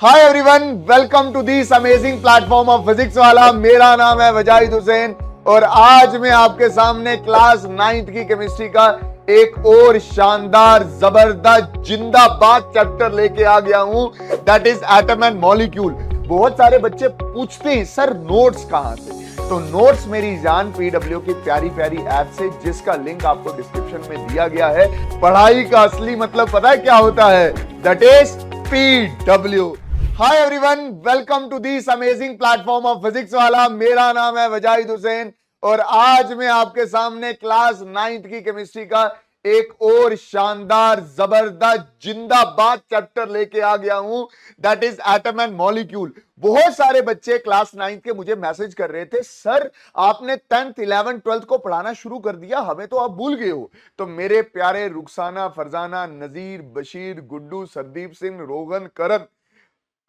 Hi everyone, welcome to this amazing platform of physics Wallah. मेरा नाम है वजाहिद हुसैन और आज मैं आपके सामने क्लास 9th की केमिस्ट्री का एक और शानदार जबरदस्त जिंदाबाद चैप्टर लेके आ गया हूं, that is atom and molecule. बहुत सारे बच्चे पूछते हैं सर नोट्स कहां से, तो नोट्स मेरी जान पीडब्ल्यू की प्यारी प्यारी ऐप से, जिसका लिंक आपको डिस्क्रिप्शन में दिया गया है। पढ़ाई का असली मतलब पता है क्या होता है? That is PW. Hi everyone, welcome to this amazing platform of physics Wallah. मेरा नाम है वजाहिद हुसैन और आज मैं आपके सामने क्लास 9th की केमिस्ट्री का एक और शानदार जबरदस्त जिंदाबाद चैप्टर लेके आ गया हूं, that is atom and molecule. बहुत सारे बच्चे क्लास 9th के मुझे मैसेज कर रहे थे, सर आपने 10th 11th 12th को पढ़ाना शुरू कर दिया, हमें तो आप भूल गए हो। तो मेरे प्यारे रुखसाना, फरजाना, नजीर, बशीर, गुड्डू, सरदीप सिंह, रोगन, करण,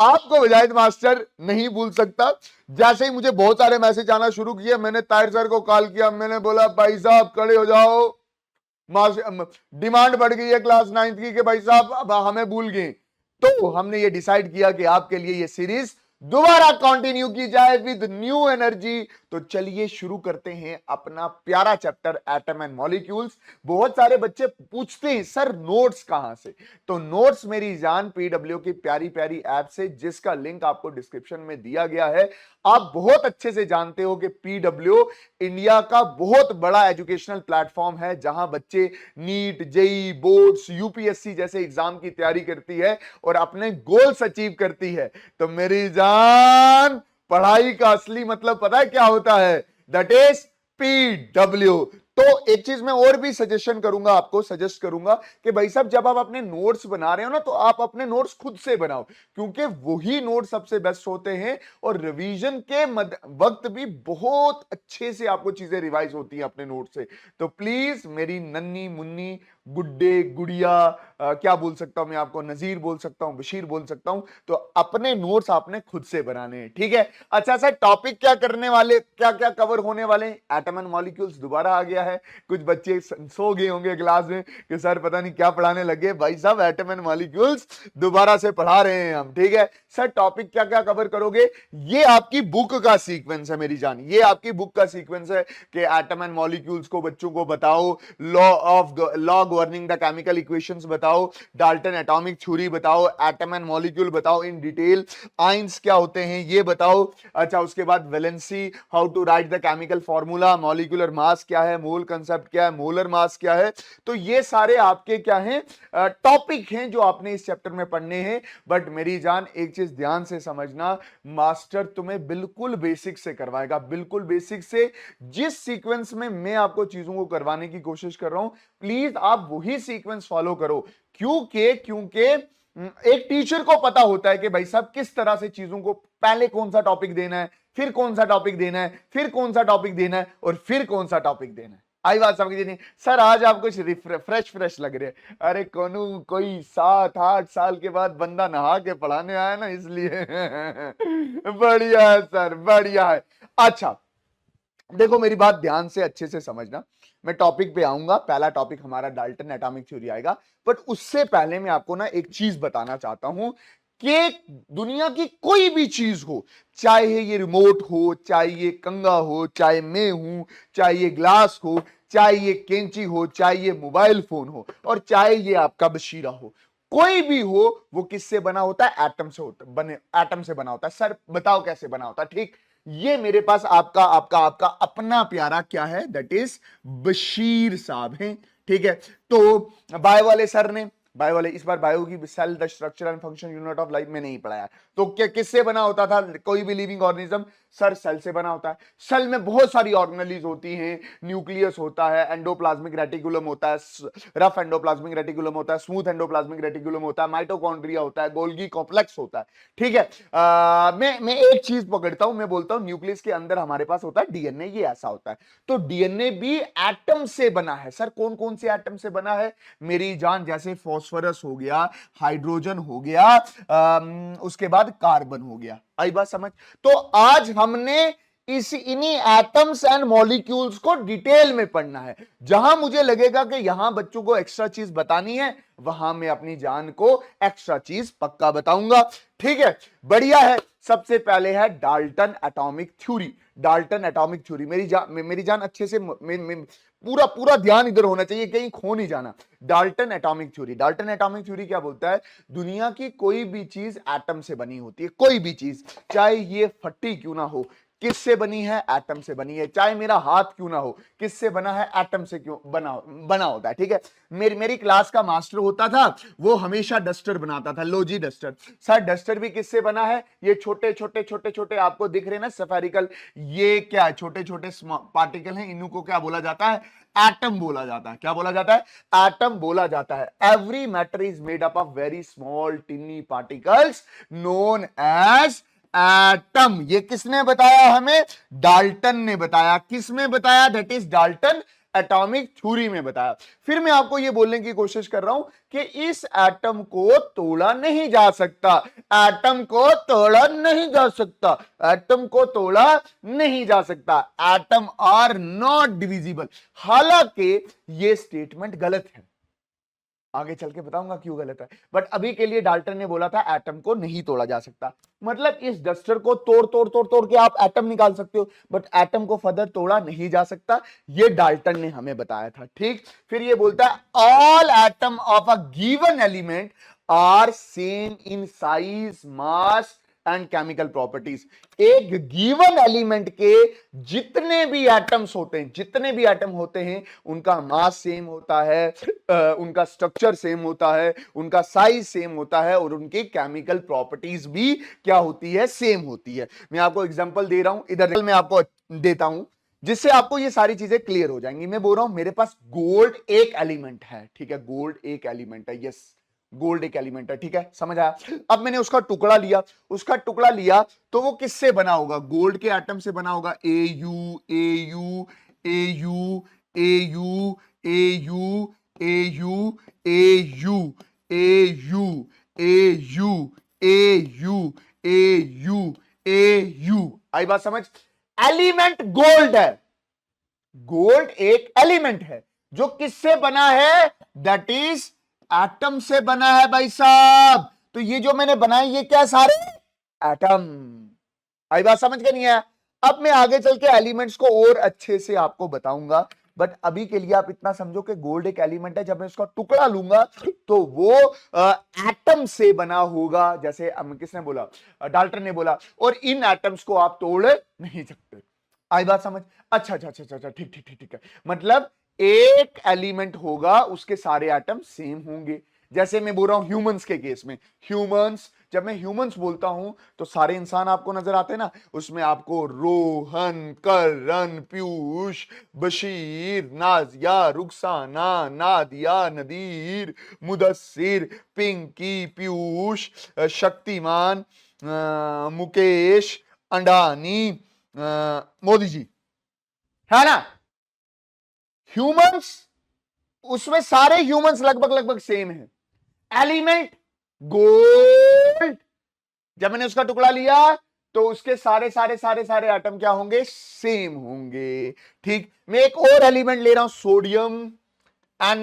आपको वजाहिद मास्टर नहीं भूल सकता। जैसे ही मुझे बहुत सारे मैसेज आना शुरू किए, मैंने ताहिर सर को कॉल किया, मैंने बोला भाई साहब खड़े हो जाओ, डिमांड बढ़ गई है क्लास 9th की कि भाई साहब अब हमें भूल गए। तो हमने ये डिसाइड किया कि आपके लिए ये सीरीज दोबारा कंटिन्यू की जाए विद न्यू एनर्जी। तो चलिए शुरू करते हैं अपना प्यारा चैप्टर एटम एंड मॉलिक्यूल्स। बहुत सारे बच्चे पूछते हैं सर नोट्स कहां से, तो नोट्स मेरी जान पीडब्ल्यू की प्यारी प्यारी ऐप से, जिसका लिंक आपको डिस्क्रिप्शन में दिया गया है। आप बहुत अच्छे से जानते हो कि पीडब्ल्यू इंडिया का बहुत बड़ा एजुकेशनल प्लेटफॉर्म है, जहां बच्चे नीट, जेई, बोर्ड्स, यूपीएससी जैसे एग्जाम की तैयारी करती है और अपने गोल्स अचीव करती है। तो मेरी जान, पढ़ाई का असली मतलब पता है क्या होता है? That is PW. तो एक चीज मैं और भी सजेशन करूंगा, आपको सजेस्ट करूंगा कि भाई साहब जब आप अपने नोट्स बना रहे हो ना, तो आप अपने नोट्स खुद से बनाओ, क्योंकि वही नोट्स सबसे बेस्ट होते हैं और रिवीजन के वक्त भी बहुत अच्छे से आपको चीजें रिवाइज होती हैं अपने नोट से। तो प्लीज मेरी नन्नी मुन्नी गुड्डे गुड़िया, क्या बोल सकता हूं मैं आपको, नजीर बोल सकता हूं, बशीर बोल सकता हूं, तो अपने नोट्स आपने खुद से बनाने हैं, ठीक है? अच्छा सर, टॉपिक क्या करने वाले, क्या क्या कवर होने वाले? एटम एंड मॉलिक्यूल्स दोबारा आ गया है। कुछ बच्चे सो गए होंगे क्लास में कि सर पता नहीं क्या पढ़ाने लगे। भाई साहब एटम एंड मॉलिक्यूल्स दोबारा से पढ़ा रहे हैं हम, ठीक है? सर टॉपिक क्या क्या कवर करोगे? ये आपकी बुक का सीक्वेंस है मेरी जान, ये आपकी बुक का सीक्वेंस है कि एटम एंड मॉलिक्यूल्स को बच्चों को बताओ, law governing the chemical equations बताओ, डाल्टन एटॉमिक थ्योरी बताओ, एटम एंड मॉलिक्यूल बताओ इन डिटेल, आइंस क्या होते हैं ये बताओ। अच्छा, उसके बाद valency, how to write the chemical formula, molecular mass क्या है, मोल कंसेप्ट क्या है, मोलर मास क्या है। तो ये सारे आपके क्या हैं, टॉपिक हैं जो आपने इस चैप्टर में पढ़ने हैं। बट मेरी जान एक चीज ध्यान से समझना, मास्टर तुम्हें बिल्कुल बेसिक से करवाएगा, बिल्कुल बेसिक से। जिस सीक्वेंस में मैं आपको चीजों को करवाने की कोशिश कर रहा हूं, प्लीज आप वही सीक्वेंस फॉलो करो। क्योंकि एक टीचर को पता होता है कि भाई साहब किस तरह से चीजों को, पहले कौन सा टॉपिक देना है, फिर कौन सा टॉपिक देना है, फिर कौन सा टॉपिक देना है और फिर कौन सा टॉपिक देना है। आई बात समझ नहीं? सर आज आप कुछ फ्रेश लग रहे हैं। अरे कोई 7-8 साल के बाद बंदा नहा के पढ़ाने आया ना, इसलिए बढ़िया है सर, बढ़िया है। अच्छा देखो, मेरी बात ध्यान से अच्छे से समझना। मैं टॉपिक पे आऊंगा, पहला टॉपिक हमारा डाल्टन एटॉमिक थ्योरी आएगा। बट उससे पहले मैं आपको ना एक चीज बताना चाहता हूं कि दुनिया की कोई भी चीज हो, चाहे ये रिमोट हो, चाहे ये कंगा हो, चाहे मैं हूं, चाहे ये ग्लास हो, चाहे ये कैंची हो, चाहे ये मोबाइल फोन हो, और चाहे ये आपका बशीरा हो, कोई भी हो, वो किससे बना होता है? एटम से एटम से बना होता है। सर बताओ कैसे बना होता है? ठीक, ये मेरे पास आपका आपका आपका अपना प्यारा क्या है, दैट इज बशीर साहब हैं, ठीक है? तो बायो वाले सर ने, बायो वाले इस बार बायो की cell the structure and function unit of life में नहीं पढ़ाया। तो क्या किससे बना होता था कोई भी लिविंग ऑर्गेनिज्म? सर सेल से बना होता है। सेल में बहुत सारी ऑर्गेनेलीज होती हैं, न्यूक्लियस होता है, एंडोप्लाज्मिक रेटिकुलम होता है, रफ एंडोप्लाज्मिक रेटिकुलम होता है, स्मूथ एंडोप्लाज्मिक रेटिकुलम होता है, माइटोकॉन्ड्रिया होता है, गोल्गी कॉम्प्लेक्स होता है, ठीक है? मैं एक चीज पकड़ता हूं, मैं बोलता हूं न्यूक्लियस के अंदर हमारे पास होता है डीएनए, ये ऐसा होता है। तो डीएनए भी एटम से बना है। सर कौन कौन से एटम से बना है मेरी जान? जैसे फास्फोरस हो गया, हाइड्रोजन हो गया, उसके बाद कार्बन हो गया। आई बात समझ? तो आज हमने इन्हीं एटम्स एंड मॉलिक्यूल्स को डिटेल में पढ़ना है। जहां मुझे लगेगा कि यहां बच्चों को एक्स्ट्रा चीज बतानी है, वहां मैं अपनी जान को एक्स्ट्रा चीज पक्का बताऊंगा। ठीक है, बढ़िया है। सबसे पहले है Dalton atomic theory. Dalton atomic theory, मेरी जान अच्छे से पूरा पूरा ध्यान इधर होना चाहिए, कहीं खो नहीं जाना। Dalton atomic theory, Dalton atomic theory क्या बोलता है? दुनिया की कोई भी चीज एटम से बनी होती है, कोई भी चीज, चाहे ये फट्टी क्यों ना हो, किससे बनी है? एटम से बनी है। चाहे मेरा हाथ क्यों ना हो, किससे बना है? एटम से क्यों बना होता है। ठीक है, मेरी क्लास का मास्टर होता था, वो हमेशा डस्टर बनाता था, लो जी डस्टर। सर डस्टर भी किससे बना है? ये छोटे छोटे छोटे छोटे आपको दिख रहे हैं ना सफेरिकल, ये क्या है? छोटे छोटे पार्टिकल हैं, इनको क्या बोला जाता है? एटम बोला जाता है। क्या बोला जाता है? एटम बोला जाता है। Every matter is made up of very small tiny particles known as atom. ये किसने बताया हमें? डाल्टन ने बताया। किसमें बताया? That is Dalton atomic theory में बताया। फिर मैं आपको ये बोलने की कोशिश कर रहा हूं कि इस एटम को तोड़ा नहीं जा सकता, एटम को तोड़ा नहीं जा सकता, एटम को तोड़ा नहीं जा सकता। Atom are not divisible. हालांकि ये स्टेटमेंट गलत है, आगे चल के बताऊंगा क्यों गलत है, बट अभी के लिए डाल्टन ने बोला था एटम को नहीं तोड़ा जा सकता। मतलब इस डस्टर को तोड़ तोड़ तोड़ तोड़ के आप एटम निकाल सकते हो, बट एटम को फर्दर तोड़ा नहीं जा सकता। ये डाल्टन ने हमें बताया था। ठीक, फिर ये बोलता है all atom of a given element are same in size, mass and chemical properties. एक गिवन एलिमेंट के जितने भी एटम्स होते हैं, जितने भी एटम होते हैं, उनका मास सेम होता है, उनका स्ट्रक्चर सेम होता है, उनका साइज सेम होता है, और उनकी केमिकल प्रॉपर्टीज भी क्या होती है? सेम होती है। मैं आपको एग्जांपल दे रहा हूं, इधर मैं आपको देता हूं, जिससे आपको ये सारी चीजें क्लियर हो जाएंगी। मैं बोल रहा हूं मेरे पास गोल्ड एक एलिमेंट है। ठीक है, गोल्ड एक एलिमेंट है। यस, गोल्ड एक एलिमेंट है। ठीक है, समझ आया? अब मैंने उसका टुकड़ा लिया, उसका टुकड़ा लिया तो वो किससे बना होगा? गोल्ड के एटम से बना होगा। A U A U A U A U A U A U A U A U A U A U A U A U. आई बात समझ? एलिमेंट गोल्ड है, गोल्ड एक एलिमेंट है जो किससे बना है? दैट इज एटम से बना है भाई साहब। तो ये जो मैंने बनाए ये क्या? सारे एटम। आई बात समझ के नहीं है? अब मैं आगे चल के एलिमेंट्स को और अच्छे से आपको बताऊंगा, बट अभी के लिए आप इतना समझो कि गोल्ड एक एलिमेंट है। जब मैं उसका टुकड़ा लूंगा तो वो एटम से बना होगा, जैसे किसने बोला? डाल्टन ने बोला। और इन एटम्स को आप तोड़ नहीं सकते। आई बात समझ? अच्छा अच्छा अच्छा अच्छा, ठीक ठीक ठीक ठीक है। मतलब एक एलिमेंट होगा, उसके सारे एटम सेम होंगे। जैसे मैं बोल रहा हूं ह्यूमंस के केस में, ह्यूमंस, जब मैं ह्यूमंस बोलता हूं तो सारे इंसान आपको नजर आते हैं ना। उसमें आपको रोहन, करण, पीयूष, बशीर, नाजिया, रुखसाना, नादिया, नदीर, मुदस्सिर, पिंकी, पीयूष, शक्तिमान, मुकेश, अंडानी, मोदी जी, है ना? ह्यूमंस, उसमें सारे ह्यूमंस लगभग लगभग सेम है। एलिमेंट गोल्ड, जब मैंने उसका टुकड़ा लिया तो उसके सारे सारे सारे सारे एटम क्या होंगे? सेम होंगे। ठीक, मैं एक और एलिमेंट ले रहा हूं, सोडियम, Na,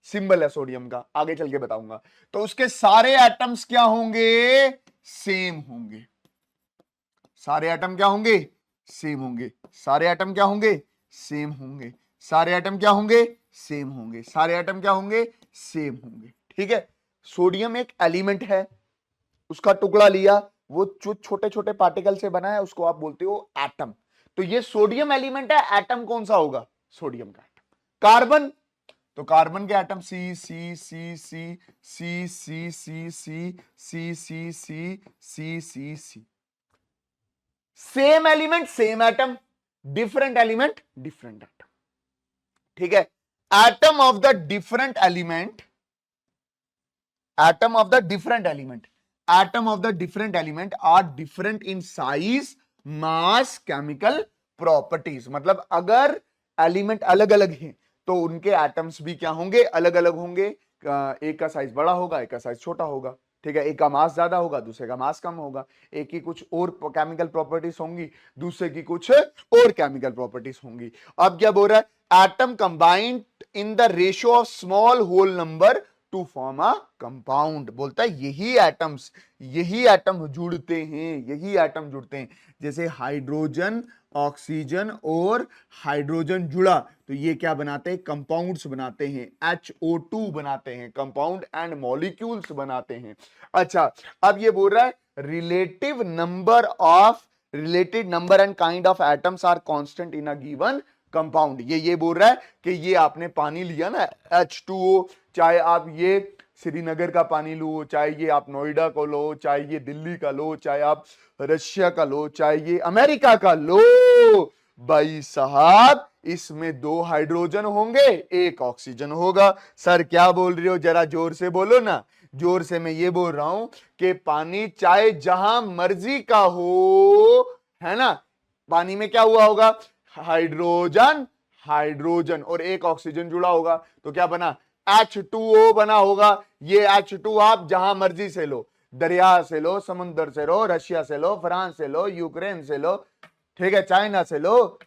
सिंबल है सोडियम का, आगे चल के बताऊंगा। तो उसके सारे एटम्स क्या होंगे? सेम होंगे। सारे एटम क्या होंगे? सेम होंगे। सारे एटम क्या होंगे? सेम होंगे। सारे एटम क्या होंगे? सेम होंगे। सारे एटम क्या होंगे? सेम होंगे। ठीक है, सोडियम एक एलिमेंट है, उसका टुकड़ा लिया, वो जो छोटे छोटे पार्टिकल से बना है उसको आप बोलते हो एटम। तो ये सोडियम एलिमेंट है, एटम कौन सा होगा? सोडियम का एटम। कार्बन, तो कार्बन के atom C C C C C C C C C C C C C C. Same element same atom, different element different atom. ठीक है, atom of the different element, atom of the different element, atom of the different element are different in size, mass, chemical properties. मतलब अगर element अलग अलग हैं तो उनके atoms भी क्या होंगे? अलग अलग होंगे। एक का साइज बड़ा होगा, एक का साइज छोटा होगा। ठीक है, एक का मास ज्यादा होगा, दूसरे का मास कम होगा, एक की कुछ और केमिकल प्रॉपर्टीज होंगी, दूसरे की कुछ और केमिकल प्रॉपर्टीज होंगी। अब क्या बोल रहा है, atom combined in the ratio of small whole number to form a compound. बोलता है यही एटम जुड़ते हैं, यही एटम जुड़ते हैं। जैसे हाइड्रोजन, ऑक्सीजन और हाइड्रोजन जुड़ा तो ये क्या बनाते हैं, कंपाउंड्स बनाते हैं, HO2 बनाते हैं, कंपाउंड एंड मॉलिक्यूल्स बनाते हैं। अच्छा, अब ये बोल रहा है related number and kind of atoms are constant in a given compound. ये बोल रहा है कि ये आपने पानी लिया ना H2O, चाहे आप ये श्रीनगर का पानी लो, चाहे ये आप नोएडा को लो, चाहे ये दिल्ली का लो, चाहे आप रशिया का लो, चाहे ये अमेरिका का लो, भाई साहब इसमें 2 हाइड्रोजन होंगे, 1 ऑक्सीजन होगा। सर क्या बोल रहे हो, जरा जोर से बोलो ना। जोर से मैं ये बोल रहा हूं कि पानी चाहे जहां मर्जी का हो, है ना, पानी में क्या हुआ होगा, हाइड्रोजन हाइड्रोजन और 1 ऑक्सीजन जुड़ा होगा, तो क्या बना, H2O बना होगा। ये H2 आप जहां मर्जी से लो, दरिया से लो, समुद्र से लो, रशिया से लो, फ्रांस से लो, यूक्रेन से लो, ठीक है, चाइना से लो,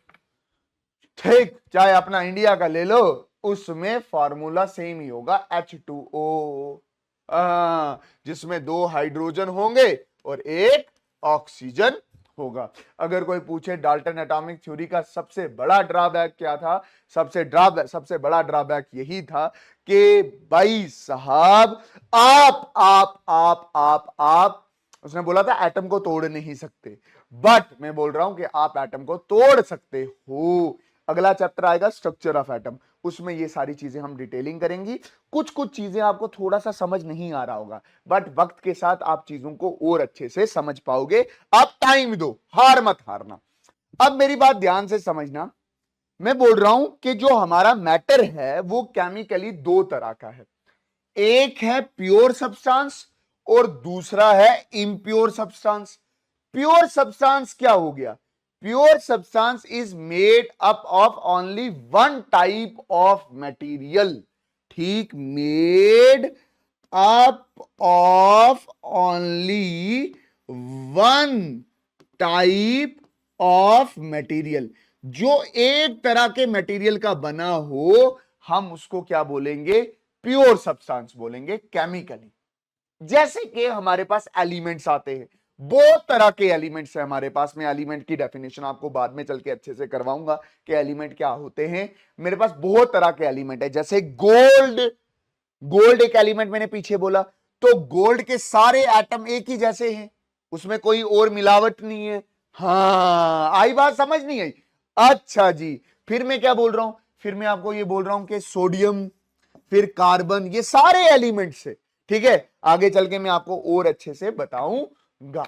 ठीक, चाहे अपना इंडिया का ले लो, उसमें फॉर्मूला सेम ही होगा, H2O, जिसमें 2 हाइड्रोजन होंगे और 1 ऑक्सीजन होगा। अगर कोई पूछे डाल्टन एटॉमिक थ्योरी का सबसे बड़ा ड्रॉबैक क्या था, सबसे बड़ा ड्रॉबैक यही था कि भाई साहब आप उसने बोला था एटम को तोड़ नहीं सकते, बट मैं बोल रहा हूं कि आप एटम को तोड़ सकते हो। अगला चैप्टर आएगा स्ट्रक्चर ऑफ एटम, उसमें ये सारी चीजें हम डिटेलिंग करेंगी। कुछ कुछ चीजें आपको थोड़ा सा समझ नहीं आ रहा होगा, बट वक्त के साथ आप चीजों को और अच्छे से समझ पाओगे। आप टाइम दो, हार मत हारना। अब मेरी बात ध्यान से समझना, मैं बोल रहा हूं कि जो हमारा मैटर है वो केमिकली 2 तरह का है, एक है प्योर सब्सटेंस और दूसरा है इम्प्योर सब्सटेंस। प्योर सब्सटेंस क्या हो गया, pure substance is made up of only one type of material, ठीक, made up of only one type of material. जो एक तरह के मटेरियल का बना हो हम उसको क्या बोलेंगे, प्योर सब्सटेंस बोलेंगे केमिकली। जैसे कि हमारे पास एलिमेंट्स आते हैं, बहुत तरह के एलिमेंट्स है हमारे पास में, एलिमेंट की डेफिनेशन आपको बाद में चल के अच्छे से करवाऊंगा कि एलिमेंट क्या होते हैं। मेरे पास बहुत तरह के एलिमेंट है, जैसे गोल्ड एक एलिमेंट मैंने पीछे बोला, तो गोल्ड के सारे एटम एक ही जैसे हैं, उसमें कोई और मिलावट नहीं है। हाँ, आई बात समझ नहीं आई? अच्छा जी, फिर मैं क्या बोल रहा हूं, फिर मैं आपको ये बोल रहा हूं कि सोडियम, फिर कार्बन, ये सारे एलिमेंट्स है, ठीक है, आगे चल के मैं आपको और अच्छे से बताऊंगा।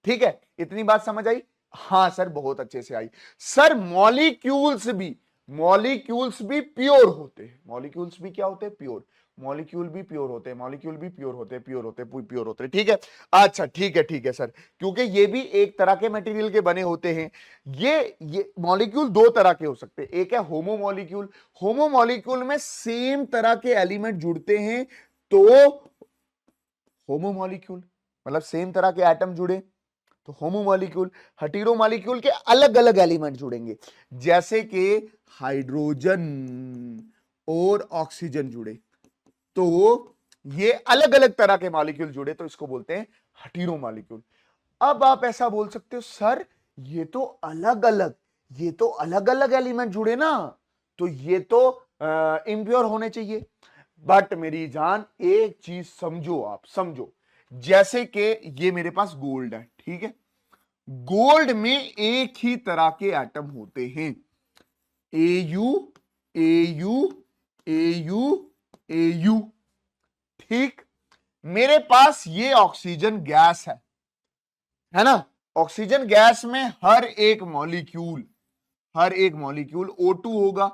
ठीक है, इतनी बात समझ आई? हाँ सर, बहुत अच्छे से आई। सर मॉलिक्यूल्स भी प्योर होते हैं, मॉलिक्यूल्स भी क्या होते हैं, प्योर, मॉलिक्यूल भी प्योर होते हैं, मॉलिक्यूल भी प्योर होते हैं, प्योर होते हैं, ठीक है। अच्छा ठीक है सर, क्योंकि ये भी एक तरह के मटेरियल के बने होते हैं। ये मॉलिक्यूल 2 तरह के हो सकते हैं, एक है होमो मॉलिक्यूल, होमो मॉलिक्यूल में सेम तरह के एलिमेंट जुड़ते हैं, तो होमो मॉलिक्यूल मतलब सेम तरह के एटम जुड़े तो होमो मॉलिक्यूल। हेटेरो मॉलिक्यूल के अलग अलग एलिमेंट जुड़ेंगे, जैसे कि हाइड्रोजन और ऑक्सीजन जुड़े, तो ये अलग अलग तरह के मॉलिक्यूल जुड़े तो इसको बोलते हैं हेटेरो मॉलिक्यूल। अब आप ऐसा बोल सकते हो सर ये तो अलग अलग एलिमेंट जुड़े ना, तो ये तो इम्प्योर होने चाहिए। बट मेरी जान एक चीज समझो, आप समझो, जैसे कि ये मेरे पास गोल्ड है, ठीक है, गोल्ड में एक ही तरह के एटम होते हैं, AU AU AU AU, ठीक। मेरे पास ये ऑक्सीजन गैस है ना, ऑक्सीजन गैस में हर एक मॉलिक्यूल O2 होगा,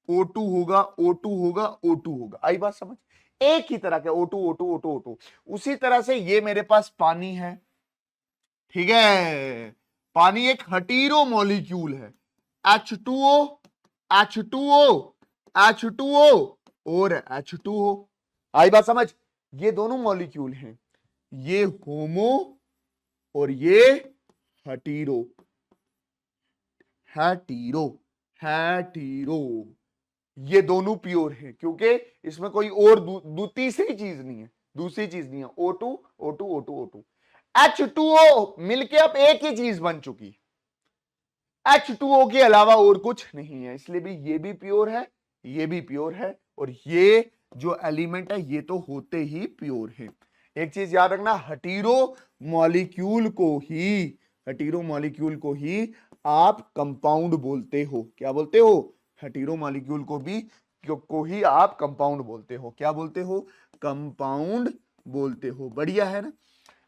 O2 होगा, O2 होगा, O2 होगा। आई बात समझ? एक ही तरह के O2 O2 O2 O2। उसी तरह से ये मेरे पास पानी है, ठीक है, पानी एक हेटेरो मॉलिक्यूल है, H2O H2O H2O और H2O। आई बात समझ? ये दोनों मॉलिक्यूल हैं, ये होमो और ये हेटीरो, हेटीरो, हेटीरो, ये दोनों प्योर है क्योंकि इसमें कोई और तीसरी चीज नहीं है, दूसरी चीज नहीं है। O2 O2 O2 O2 H2O मिलके अब एक ही चीज बन चुकी, H2O के अलावा और कुछ नहीं है, इसलिए भी ये भी प्योर है, ये भी प्योर है, और ये जो एलिमेंट है ये तो होते ही प्योर है। एक चीज याद रखना, हेटीरो मॉलिक्यूल को ही, हेटीरो मॉलिक्यूल को ही आप कंपाउंड बोलते हो। क्या बोलते हो? हेटीरो मॉलिक्यूल को भी को ही आप कंपाउंड बोलते हो। क्या बोलते हो? कंपाउंड बोलते हो। बढ़िया है ना?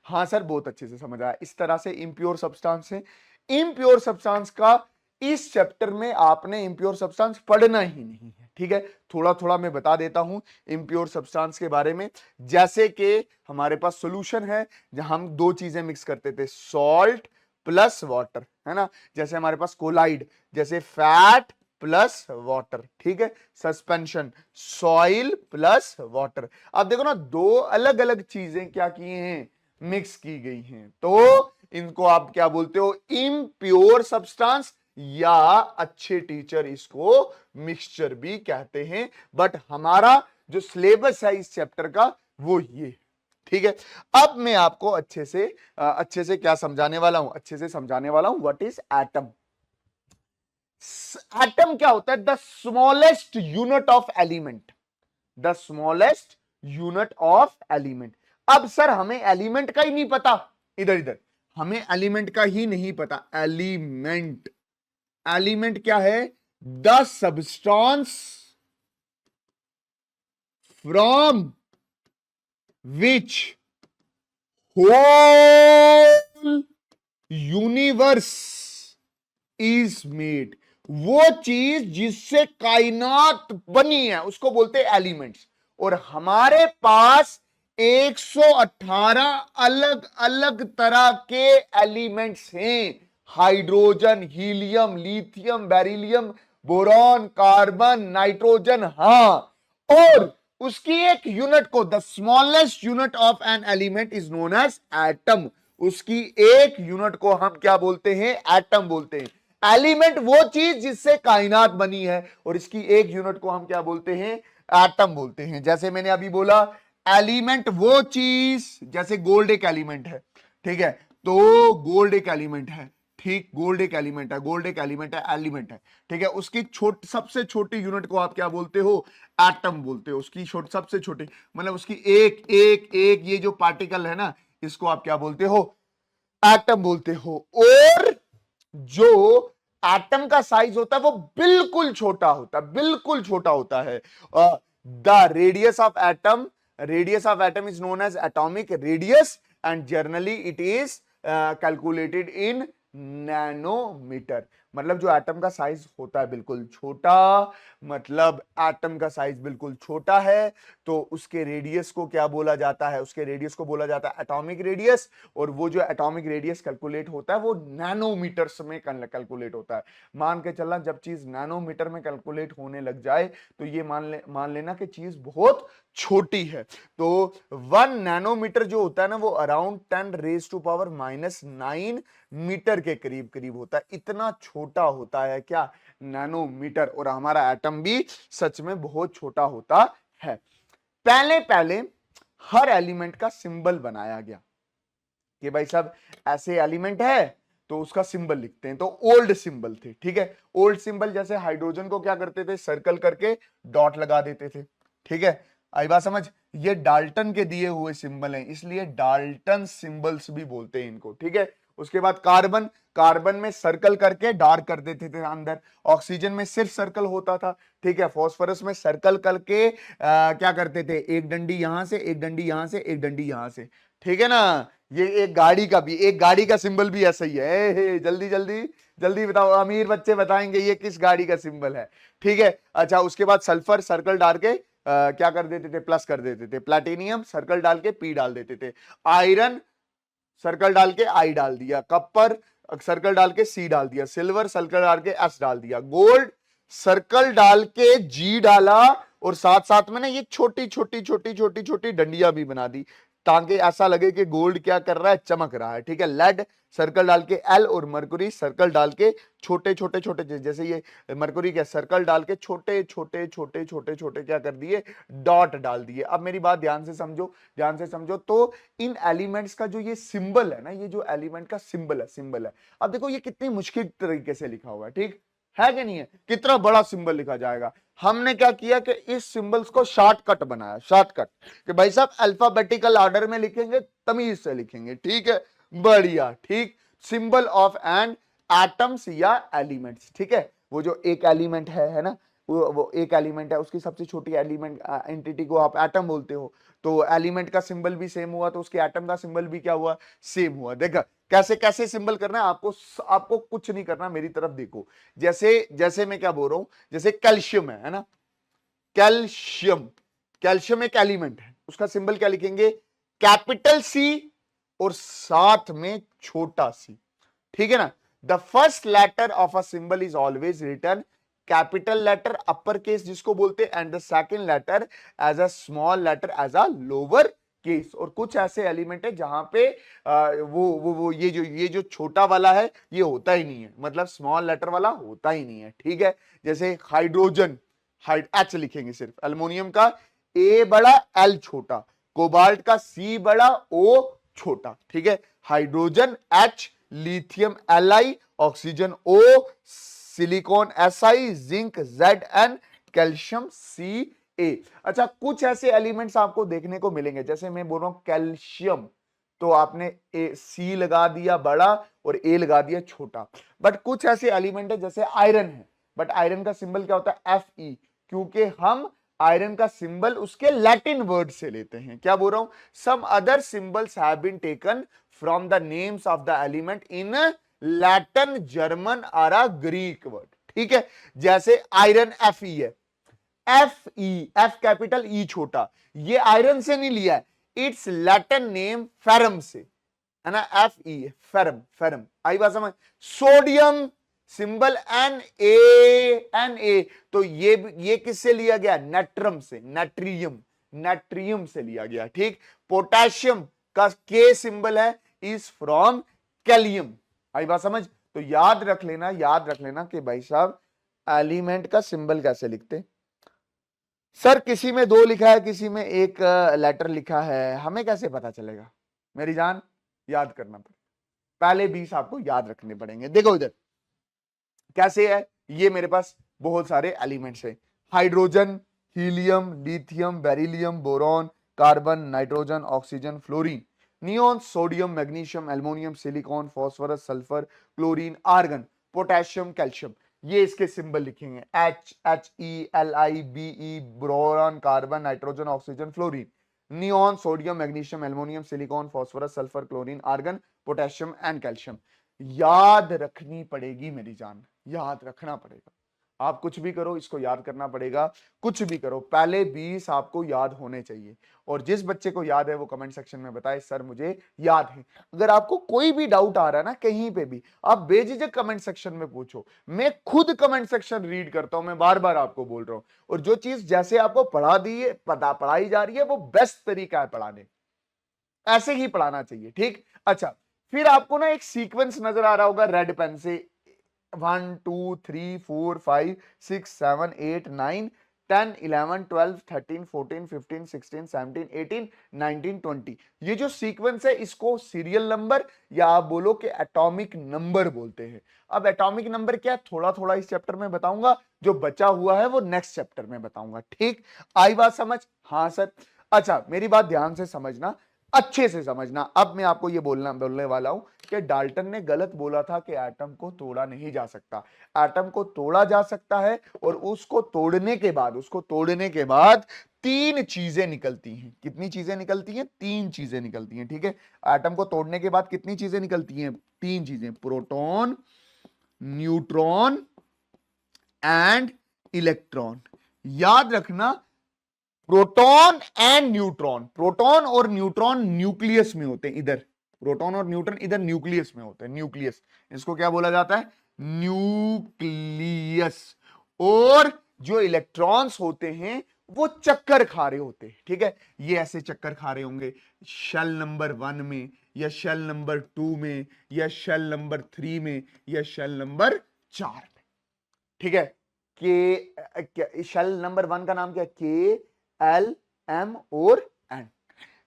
हाँ सर, बहुत अच्छे से समझ आया। इस तरह से इम्प्योर सब्सटेंस है। इम्प्योर सब्सटेंस का इस चैप्टर में आपने इम्प्योर सब्सटेंस पढ़ना ही नहीं है, ठीक है? थोड़ा थोड़ा मैं बता देता हूं इम्प्योर सब्सटेंस के बारे में। जैसे कि हमारे पास सॉल्यूशन है जहां हम दो चीजें मिक्स करते थे, सॉल्ट प्लस वाटर, है ना? जैसे हमारे पास कोलाइड, जैसे फैट प्लस वाटर, ठीक है? Suspension, soil plus water. अब देखो ना, दो अलग अलग चीजें क्या किए हैं, मिक्स की गई हैं, तो इनको आप क्या बोलते हो? इम्प्योर सब्सटेंस, या अच्छे टीचर इसको मिक्सचर भी कहते हैं। बट हमारा जो सिलेबस है इस चैप्टर का वो ये, ठीक है? अब मैं आपको अच्छे से क्या समझाने वाला हूं, अच्छे से समझाने वाला हूं व्हाट इज एटम। एटम क्या होता है? The smallest unit of element, the smallest unit of element. अब सर हमें एलिमेंट का ही नहीं पता, इधर इधर हमें एलिमेंट का ही नहीं पता। एलिमेंट, एलिमेंट क्या है? The substance from which whole universe is made. वो चीज जिससे कायनात बनी है उसको बोलते हैं एलिमेंट्स। और हमारे पास 118 अलग अलग तरह के एलिमेंट्स हैं। Hydrogen, helium, lithium, beryllium, boron, carbon, nitrogen. हां, और उसकी एक यूनिट को, the smallest unit of an element is known as atom. उसकी एक यूनिट को हम क्या बोलते हैं? एटम बोलते हैं। एलिमेंट वो चीज जिससे कायनात बनी है, और इसकी एक यूनिट को हम क्या बोलते हैं? एटम बोलते हैं। जैसे मैंने अभी बोला, एलिमेंट वो चीज, जैसे गोल्ड एक एलिमेंट है, ठीक है? तो गोल्ड एक एलिमेंट है, ठीक? गोल्ड एक एलिमेंट है, गोल्ड एक एलिमेंट है, एलिमेंट है, ठीक है? उसकी सबसे छोटी यूनिट को आप क्या बोलते हो? एटम बोलते हो। उसकी सबसे छोटी, मतलब उसकी एक एक एक ये जो पार्टिकल है ना, इसको आप क्या बोलते हो? एटम बोलते हो। और जो एटम का साइज होता है वो बिल्कुल छोटा होता है, बिल्कुल छोटा होता है। The radius of atom is known as atomic radius, and generally it is calculated in nanometer. मतलब जो एटम का साइज होता है बिल्कुल छोटा, मतलब एटम का साइज बिल्कुल छोटा है, तो उसके रेडियस को क्या बोला जाता है? उसके रेडियस को बोला जाता है एटॉमिक रेडियस। और वो जो एटॉमिक रेडियस कैलकुलेट होता है वो नैनोमीटर्स में कैलकुलेट होता है। मान के चलना, जब चीज नैनोमीटर में कैलकुलेट होने लग जाए तो ये मान लेना कि चीज बहुत छोटी है। तो 1 नैनोमीटर जो होता है ना, वो अराउंड 10⁻⁻⁹ मीटर के करीब करीब होता है। इतना छोटा होता है क्या? नैनोमीटर। और हमारा एटम भी सच में बहुत छोटा होता है। पहले पहले हर एलिमेंट का सिंबल बनाया गया कि भाई साहब ऐसे एलिमेंट है तो उसका सिंबल लिखते हैं। तो ओल्ड सिंबल थे, ठीक है? ओल्ड सिंबल, जैसे हाइड्रोजन को क्या करते थे? सर्कल करके डॉट लगा देते थे, ठीक है? आई बात समझ? ये डाल्टन के दिए हुए सिंबल हैं, इसलिए डाल्टन सिंबल्स भी बोलते हैं इनको, ठीक है? उसके बाद कार्बन, कार्बन में सर्कल करके डार्क कर देते थे अंदर। ऑक्सीजन में सिर्फ सर्कल होता था, ठीक है? फास्फोरस में सर्कल करके क्या करते थे? एक डंडी यहां से, एक डंडी यहां से, एक डंडी यहां से, ठीक है ना? ये एक गाड़ी का भी, एक गाड़ी का सिंबल भी ऐसा ही है। जल्दी जल्दी जल्दी बताओ, अमीर बच्चे बताएंगे ये किस गाड़ी का सिंबल है, ठीक है? अच्छा, उसके बाद सल्फर सर्कल डाल के क्या कर देते थे? प्लस कर देते थे। प्लैटिनियम सर्कल डाल के पी डाल देते थे। आयरन सर्कल डाल के आई डाल दिया। कॉपर सर्कल डाल के सी डाल दिया। सिल्वर सर्कल डाल के एस डाल दिया। गोल्ड सर्कल डाल के जी डाला, और साथ साथ में ना ये छोटी छोटी छोटी छोटी छोटी डंडियां भी बना दी। ताकि ऐसा लगे कि गोल्ड क्या कर रहा है, चमक रहा है, ठीक है। लेड सर्कल डाल के एल, और मरकुरी सर्कल डाल के छोटे छोटे छोटे, जैसे ये मरकुरी क्या सर्कल डाल के छोटे छोटे छोटे छोटे छोटे क्या कर दिए, डॉट डाल दिए। अब मेरी बात ध्यान से समझो, ध्यान से समझो। तो इन एलिमेंट्स का जो ये सिंबल है ना, ये जो एलिमेंट का सिंबल है, अब देखो ये कितनी मुश्किल तरीके से लिखा हुआ है, ठीक है कि नहीं है, कितना बड़ा सिंबल लिखा जाएगा। हमने क्या किया कि इस सिंबल्स को शॉर्टकट बनाया, शॉर्टकट, कि भाई साहब अल्फाबेटिकल ऑर्डर में लिखेंगे, तमीज से लिखेंगे, ठीक है, बढ़िया, ठीक। सिंबल ऑफ एंड एटम्स या एलिमेंट्स, ठीक है। वो जो एक एलिमेंट है ना, वो एक एलिमेंट है, उसकी सबसे छोटी एलिमेंट एंटिटी को आप एटम बोलते हो। तो एलिमेंट का सिंबल भी सेम हुआ, तो उसके एटम का सिंबल भी क्या हुआ, सेम हुआ। देखा कैसे कैसे सिंबल करना है आपको, आपको कुछ नहीं करना, मेरी तरफ देखो। जैसे जैसे मैं क्या बोल रहा हूं, जैसे कैल्शियम है ना, कैल्शियम, कैल्शियम एक एलिमेंट है, उसका सिंबल क्या लिखेंगे, कैपिटल सी और साथ में छोटा सी, ठीक है ना। The first letter of a symbol is always written capital letter upper case जिसको बोलते हैं, and the second letter as a small letter as a lower case. और कुछ ऐसे एलिमेंट है जहां पे वो ये जो छोटा वाला है ये होता ही नहीं है, मतलब स्मॉल लेटर वाला होता ही नहीं है, ठीक है। जैसे हाइड्रोजन, एच लिखेंगे सिर्फ, एल्युमिनियम का ए बड़ा एल छोटा, कोबाल्ट का सी बड़ा ओ छोटा, ठीक है। Hydrogen H, lithium L I, oxygen O, silicon S I, zinc Z N, calcium C A. अच्छा, कुछ ऐसे एलिमेंट्स आपको देखने को मिलेंगे, जैसे मैं बोल रहा हूं कैल्शियम, तो आपने ए सी लगा दिया बड़ा और ए लगा दिया छोटा। बट कुछ ऐसे एलिमेंट है जैसे आयरन है, बट आयरन का सिंबल क्या होता है, एफ ई, क्योंकि हम आयरन का सिंबल उसके लैटिन वर्ड से लेते हैं। क्या बोल रहा हूं, some other symbols have been taken from the names of the element in Latin, German और अ ग्रीक वर्ड, ठीक है। जैसे आयरन एफ ई है, F E, F capital E छोटा, ये आयरन से नहीं लिया है, इट्स लैटिन नेम फेरम से, है ना, एफ ई फेरम, फेरम, आई बात समझ। Sodium symbol N A, N A, तो ये किससे लिया गया, नेट्रम से, नेट्रियम, नेट्रियम से लिया गया, ठीक। पोटेशियम का के सिंबल है इज फ्रॉम कैलियम, आई बात समझ। तो याद रख लेना, याद रख लेना कि भाई साहब एलिमेंट का सिंबल कैसे लिखते। सर किसी में दो लिखा है, किसी में एक लेटर लिखा है, हमें कैसे पता चलेगा, मेरी जान याद करना पड़ेगा, पहले 20 आपको याद रखने पड़ेंगे। देखो इधर कैसे है, ये मेरे पास बहुत सारे एलिमेंट्स है, hydrogen, helium, lithium, beryllium, boron, carbon, nitrogen, oxygen, fluorine, neon, sodium, magnesium, aluminium, silicon, phosphorus, sulphur, chlorine, argon, potassium, calcium. ये इसके सिंबल लिखेंगे, H, H E, L I, B E, boron, carbon, nitrogen, oxygen, fluorine, neon, sodium, magnesium, aluminium, silicon, phosphorus, sulphur, chlorine, argon, potassium and calcium. याद रखनी पड़ेगी मेरी जान, याद रखना पड़ेगा। आप कुछ भी करो इसको याद करना पड़ेगा, कुछ भी करो पहले 20 आपको याद होने चाहिए। और जिस बच्चे को याद है वो कमेंट सेक्शन में बताए सर मुझे याद है। अगर आपको कोई भी डाउट आ रहा है ना कहीं पे भी, आप बेझिझक कमेंट सेक्शन में पूछो, मैं खुद कमेंट सेक्शन रीड करता हूं, मैं बार बार आपको बोल रहा हूं। और जो चीज जैसे आपको पढ़ा दी है, पढ़ाई जा रही है, वो बेस्ट तरीका है पढ़ाने, ऐसे ही पढ़ाना चाहिए, ठीक। अच्छा, फिर आपको ना एक सीक्वेंस नजर आ रहा होगा रेड पेन से, 1 2 3 4 5 6 7 8 9 10 11 12 13 14 15 16 17 18 19 20। ये जो सीक्वेंस है इसको सीरियल नंबर या आप बोलो कि एटॉमिक नंबर बोलते हैं। अब एटॉमिक नंबर क्या है थोड़ा थोड़ा इस चैप्टर में बताऊंगा, जो बचा हुआ है वो नेक्स्ट चैप्टर में बताऊंगा, ठीक। आई बात समझ, हाँ सर। अच्छा मेरी बात ध्यान से समझना, अच्छे से समझना। अब मैं आपको ये बोलने वाला हूं कि डाल्टन ने गलत बोला था कि एटम को तोड़ा नहीं जा सकता। एटम को तोड़ा जा सकता है, और उसको तोड़ने के बाद तीन चीजें निकलती हैं। कितनी चीजें निकलती हैं, तीन चीजें निकलती हैं, ठीक है। एटम को तोड़ने के बाद कितनी चीजें निकलती हैं, तीन चीजें, प्रोटॉन, न्यूट्रॉन एंड इलेक्ट्रॉन। याद रखना, प्रोटॉन एंड न्यूट्रॉन, प्रोटॉन और न्यूट्रॉन न्यूक्लियस में होते हैं, इधर प्रोटॉन और न्यूट्रॉन इधर न्यूक्लियस में होते हैं, न्यूक्लियस, इसको क्या बोला जाता है, न्यूक्लियस। और जो इलेक्ट्रॉन्स होते हैं वो चक्कर खा रहे होते हैं, ठीक है। ये ऐसे चक्कर खा रहे होंगे शेल नंबर 1 में, या शेल नंबर 2 में, या शेल नंबर 3 में, या शेल नंबर 4 में, ठीक है। के शेल नंबर 1 का नाम क्या है? के, एल, एम और एन।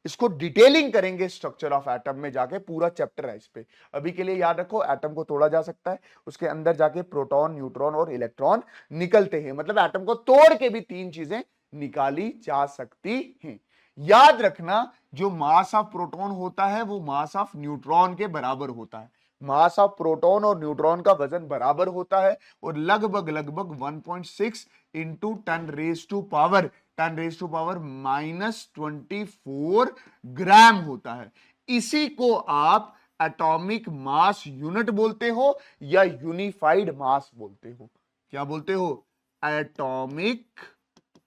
इसको डिटेलिंग करेंगे स्ट्रक्चर ऑफ एटम में जाके, पूरा चैप्टर है इस पे। अभी के लिए याद रखो, एटम को तोड़ा जा सकता है, उसके अंदर जाके प्रोटॉन, न्यूट्रॉन और इलेक्ट्रॉन निकलते हैं, मतलब एटम को तोड़ के भी 3 चीजें निकाली जा सकती हैं। याद रखना, जो मास ऑफ प्रोटॉन होता है वो मास ऑफ न्यूट्रॉन के बराबर होता है। मास ऑफ प्रोटॉन और न्यूट्रॉन का वजन बराबर होता है, और लगभग लगभग 1.6 इंटू 10 रेज टू पावर -24 ग्राम होता है। इसी को आप एटॉमिक मास यूनिट बोलते हो या यूनिफाइड मास बोलते हो। क्या बोलते हो? एटॉमिक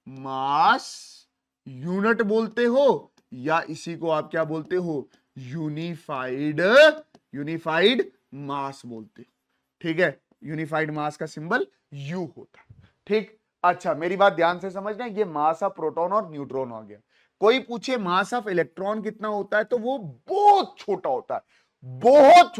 मास यूनिट बोलते हो, या इसी को आप क्या बोलते हो? यूनिफाइड यूनिफाइड मास बोलते हो, ठीक है। यूनिफाइड मास का सिंबल यू होता है, ठीक। अच्छा, मेरी बात ध्यान से समझना, ये मास ऑफ प्रोटॉन और न्यूट्रॉन आ गया। कोई पूछे मास ऑफ इलेक्ट्रॉन कितना होता है, तो वो बहुत छोटा होता है, बहुत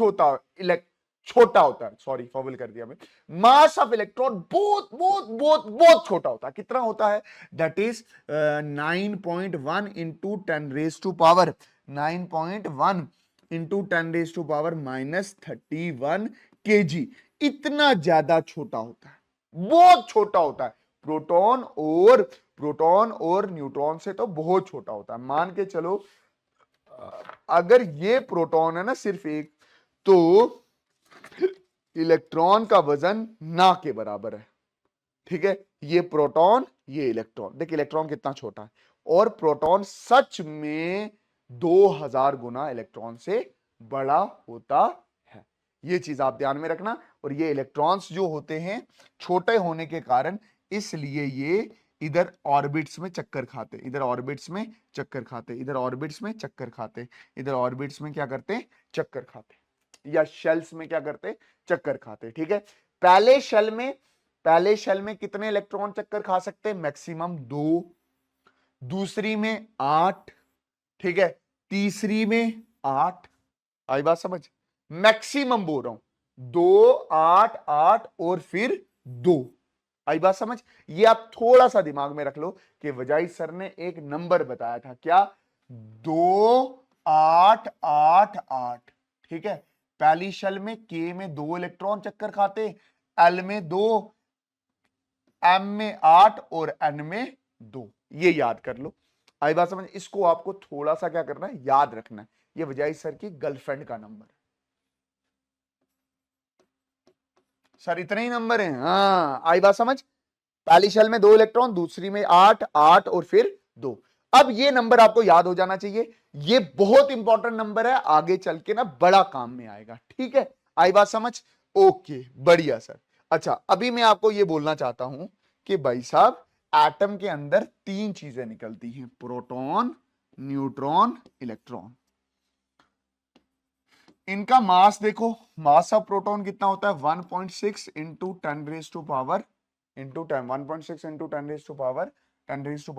छोटा होता है, सॉरी फॉवल कर दिया मैं। मास ऑफ इलेक्ट्रॉन बहुत बहुत बहुत बहुत छोटा होता है। कितना होता है? That is 9.1 into 10 raise to power 9.1 into 10 raise to power -31 kg। इतना ज्यादा छोटा होता है, बहुत छोटा होता है। प्रोटॉन और न्यूट्रॉन से तो बहुत छोटा होता है। मान के चलो, अगर ये प्रोटॉन है ना सिर्फ एक, तो इलेक्ट्रॉन का वजन ना के बराबर है, ठीक है। ये प्रोटॉन, ये इलेक्ट्रॉन, देख इलेक्ट्रॉन कितना छोटा है, और प्रोटॉन सच में 2000 गुना इलेक्ट्रॉन से बड़ा होता है। ये चीज आप ध्यान में रखना। और ये इलेक्ट्रॉन्स जो होते हैं छोटे होने के कारण, इसलिए ये इधर ऑर्बिट्स में चक्कर खाते, इधर ऑर्बिट्स में चक्कर खाते, इधर ऑर्बिट्स में चक्कर खाते, इधर ऑर्बिट्स में क्या करते? चक्कर खाते, या शेल्स में क्या करते? चक्कर खाते, ठीक है। पहले शेल में कितने इलेक्ट्रॉन चक्कर खा सकते हैं? मैक्सिमम 2, दूसरी में 8, ठीक है, तीसरी में 8। आई बात समझ? मैक्सिमम बोल रहा हूं, 2, 8, 8 और फिर 2। आई बात समझ? ये आप थोड़ा सा दिमाग में रख लो कि वजाई सर ने एक नंबर बताया था, क्या? 2, 8, 8, 8, ठीक है। पहली शेल में के में 2 इलेक्ट्रॉन चक्कर खाते, एल में 2, एम में 8 और एन में 2। ये याद कर लो। आई बात समझ? इसको आपको थोड़ा सा क्या करना है? याद रखना है। ये वजाई सर की गर्लफ्रेंड का नंबर है। सर इतने ही नंबर हैं? हाँ, आई बात समझ? पहली शेल में 2 इलेक्ट्रॉन, दूसरी में 8, 8 और फिर 2। अब ये नंबर आपको याद हो जाना चाहिए। ये बहुत इंपॉर्टेंट नंबर है, आगे चल के ना बड़ा काम में आएगा, ठीक है। आई बात समझ? ओके, बढ़िया सर। अच्छा, अभी मैं आपको ये बोलना चाहता हूं कि भाई साहब, एटम के अंदर 3 चीजें निकलती हैं, प्रोटॉन, न्यूट्रॉन, इलेक्ट्रॉन। इनका मास देखो, मास ऑफ प्रोटॉन कितना होता है? 1.6 into 10 raise to power into 10, 1.6 into 10 raise to power 10 raise to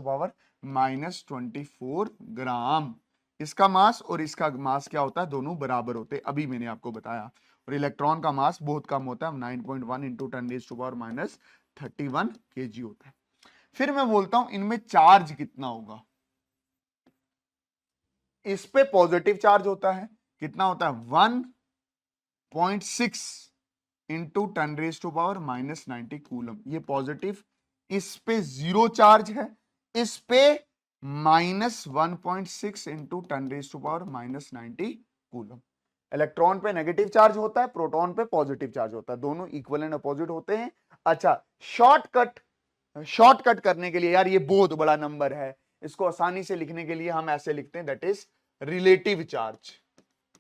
power -24 gram. इसका मास और इसका मास क्या होता है? दोनों बराबर होते हैं, अभी मैंने आपको बताया। और इलेक्ट्रॉन का मास बहुत कम होता है, 9.1 into 10 raise to power -31 kg होता है। फिर मैं बोलता हूं इनमें चार्ज कितना होगा? इस पे पॉजिटिव चार्ज होता है, कितना होता है? 1.6 into 10 raise to power -90 coulomb, ये पॉजिटिव। इस पे 0 चार्ज है, इस पे -1.6 into 10 raise to power -90 coulomb. Electron पे नेगेटिव चार्ज होता है, प्रोटॉन पे पॉजिटिव चार्ज होता है, दोनों इक्वल एंड अपोजिट होते हैं। अच्छा, शॉर्टकट करने के लिए, यार ये बहुत बड़ा नंबर है, इसको आसानी से लिखने के लिए हम ऐसे लिखते हैं, दैट इज रिलेटिव चार्ज।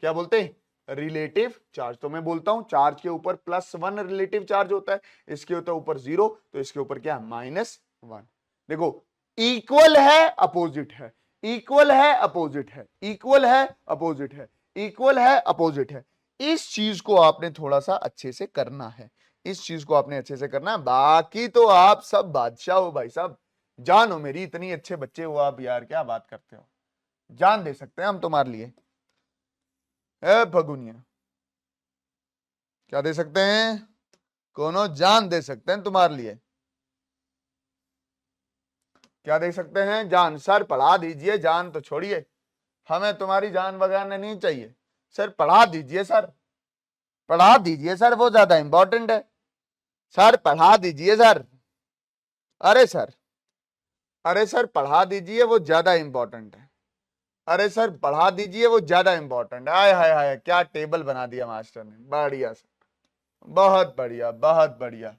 क्या बोलते हैं? Relative charge. तो मैं बोलता हूं चार्ज के ऊपर +1 रिलेटिव चार्ज होता है, इसके ऊपर 0, तो इसके ऊपर क्या? -1। देखो, इक्वल है अपोजिट है, इक्वल है अपोजिट है, इक्वल है अपोजिट है, इक्वल है अपोजिट है। इस चीज को आपने थोड़ा सा अच्छे से करना है, इस चीज को आपने अच्छे से करना है। बाकी तो आप सब बादशाह हो भाई साहब, जान हो मेरी, इतनी अच्छे बच्चे हो आप यार, क्या बात करते हो। जान दे सकते हैं हम तुम्हारे लिए, भगुनिया, क्या दे सकते हैं, कोनो जान दे सकते हैं तुम्हारे लिए। क्या दे सकते हैं, जान। सर पढ़ा दीजिए, जान तो छोड़िए, हमें तुम्हारी जान वगैरह नहीं चाहिए। सर पढ़ा दीजिए, सर पढ़ा दीजिए सर, वो ज्यादा इंपॉर्टेंट है। सर पढ़ा दीजिए सर, अरे सर, अरे सर पढ़ा दीजिए, वो ज्यादा इंपॉर्टेंट है। अरे सर पढ़ा दीजिए, वो ज्यादा इंपॉर्टेंट है। हाय हाय हाय, क्या टेबल बना दिया मास्टर ने, बढ़िया सर, बहुत बढ़िया, बहुत बढ़िया।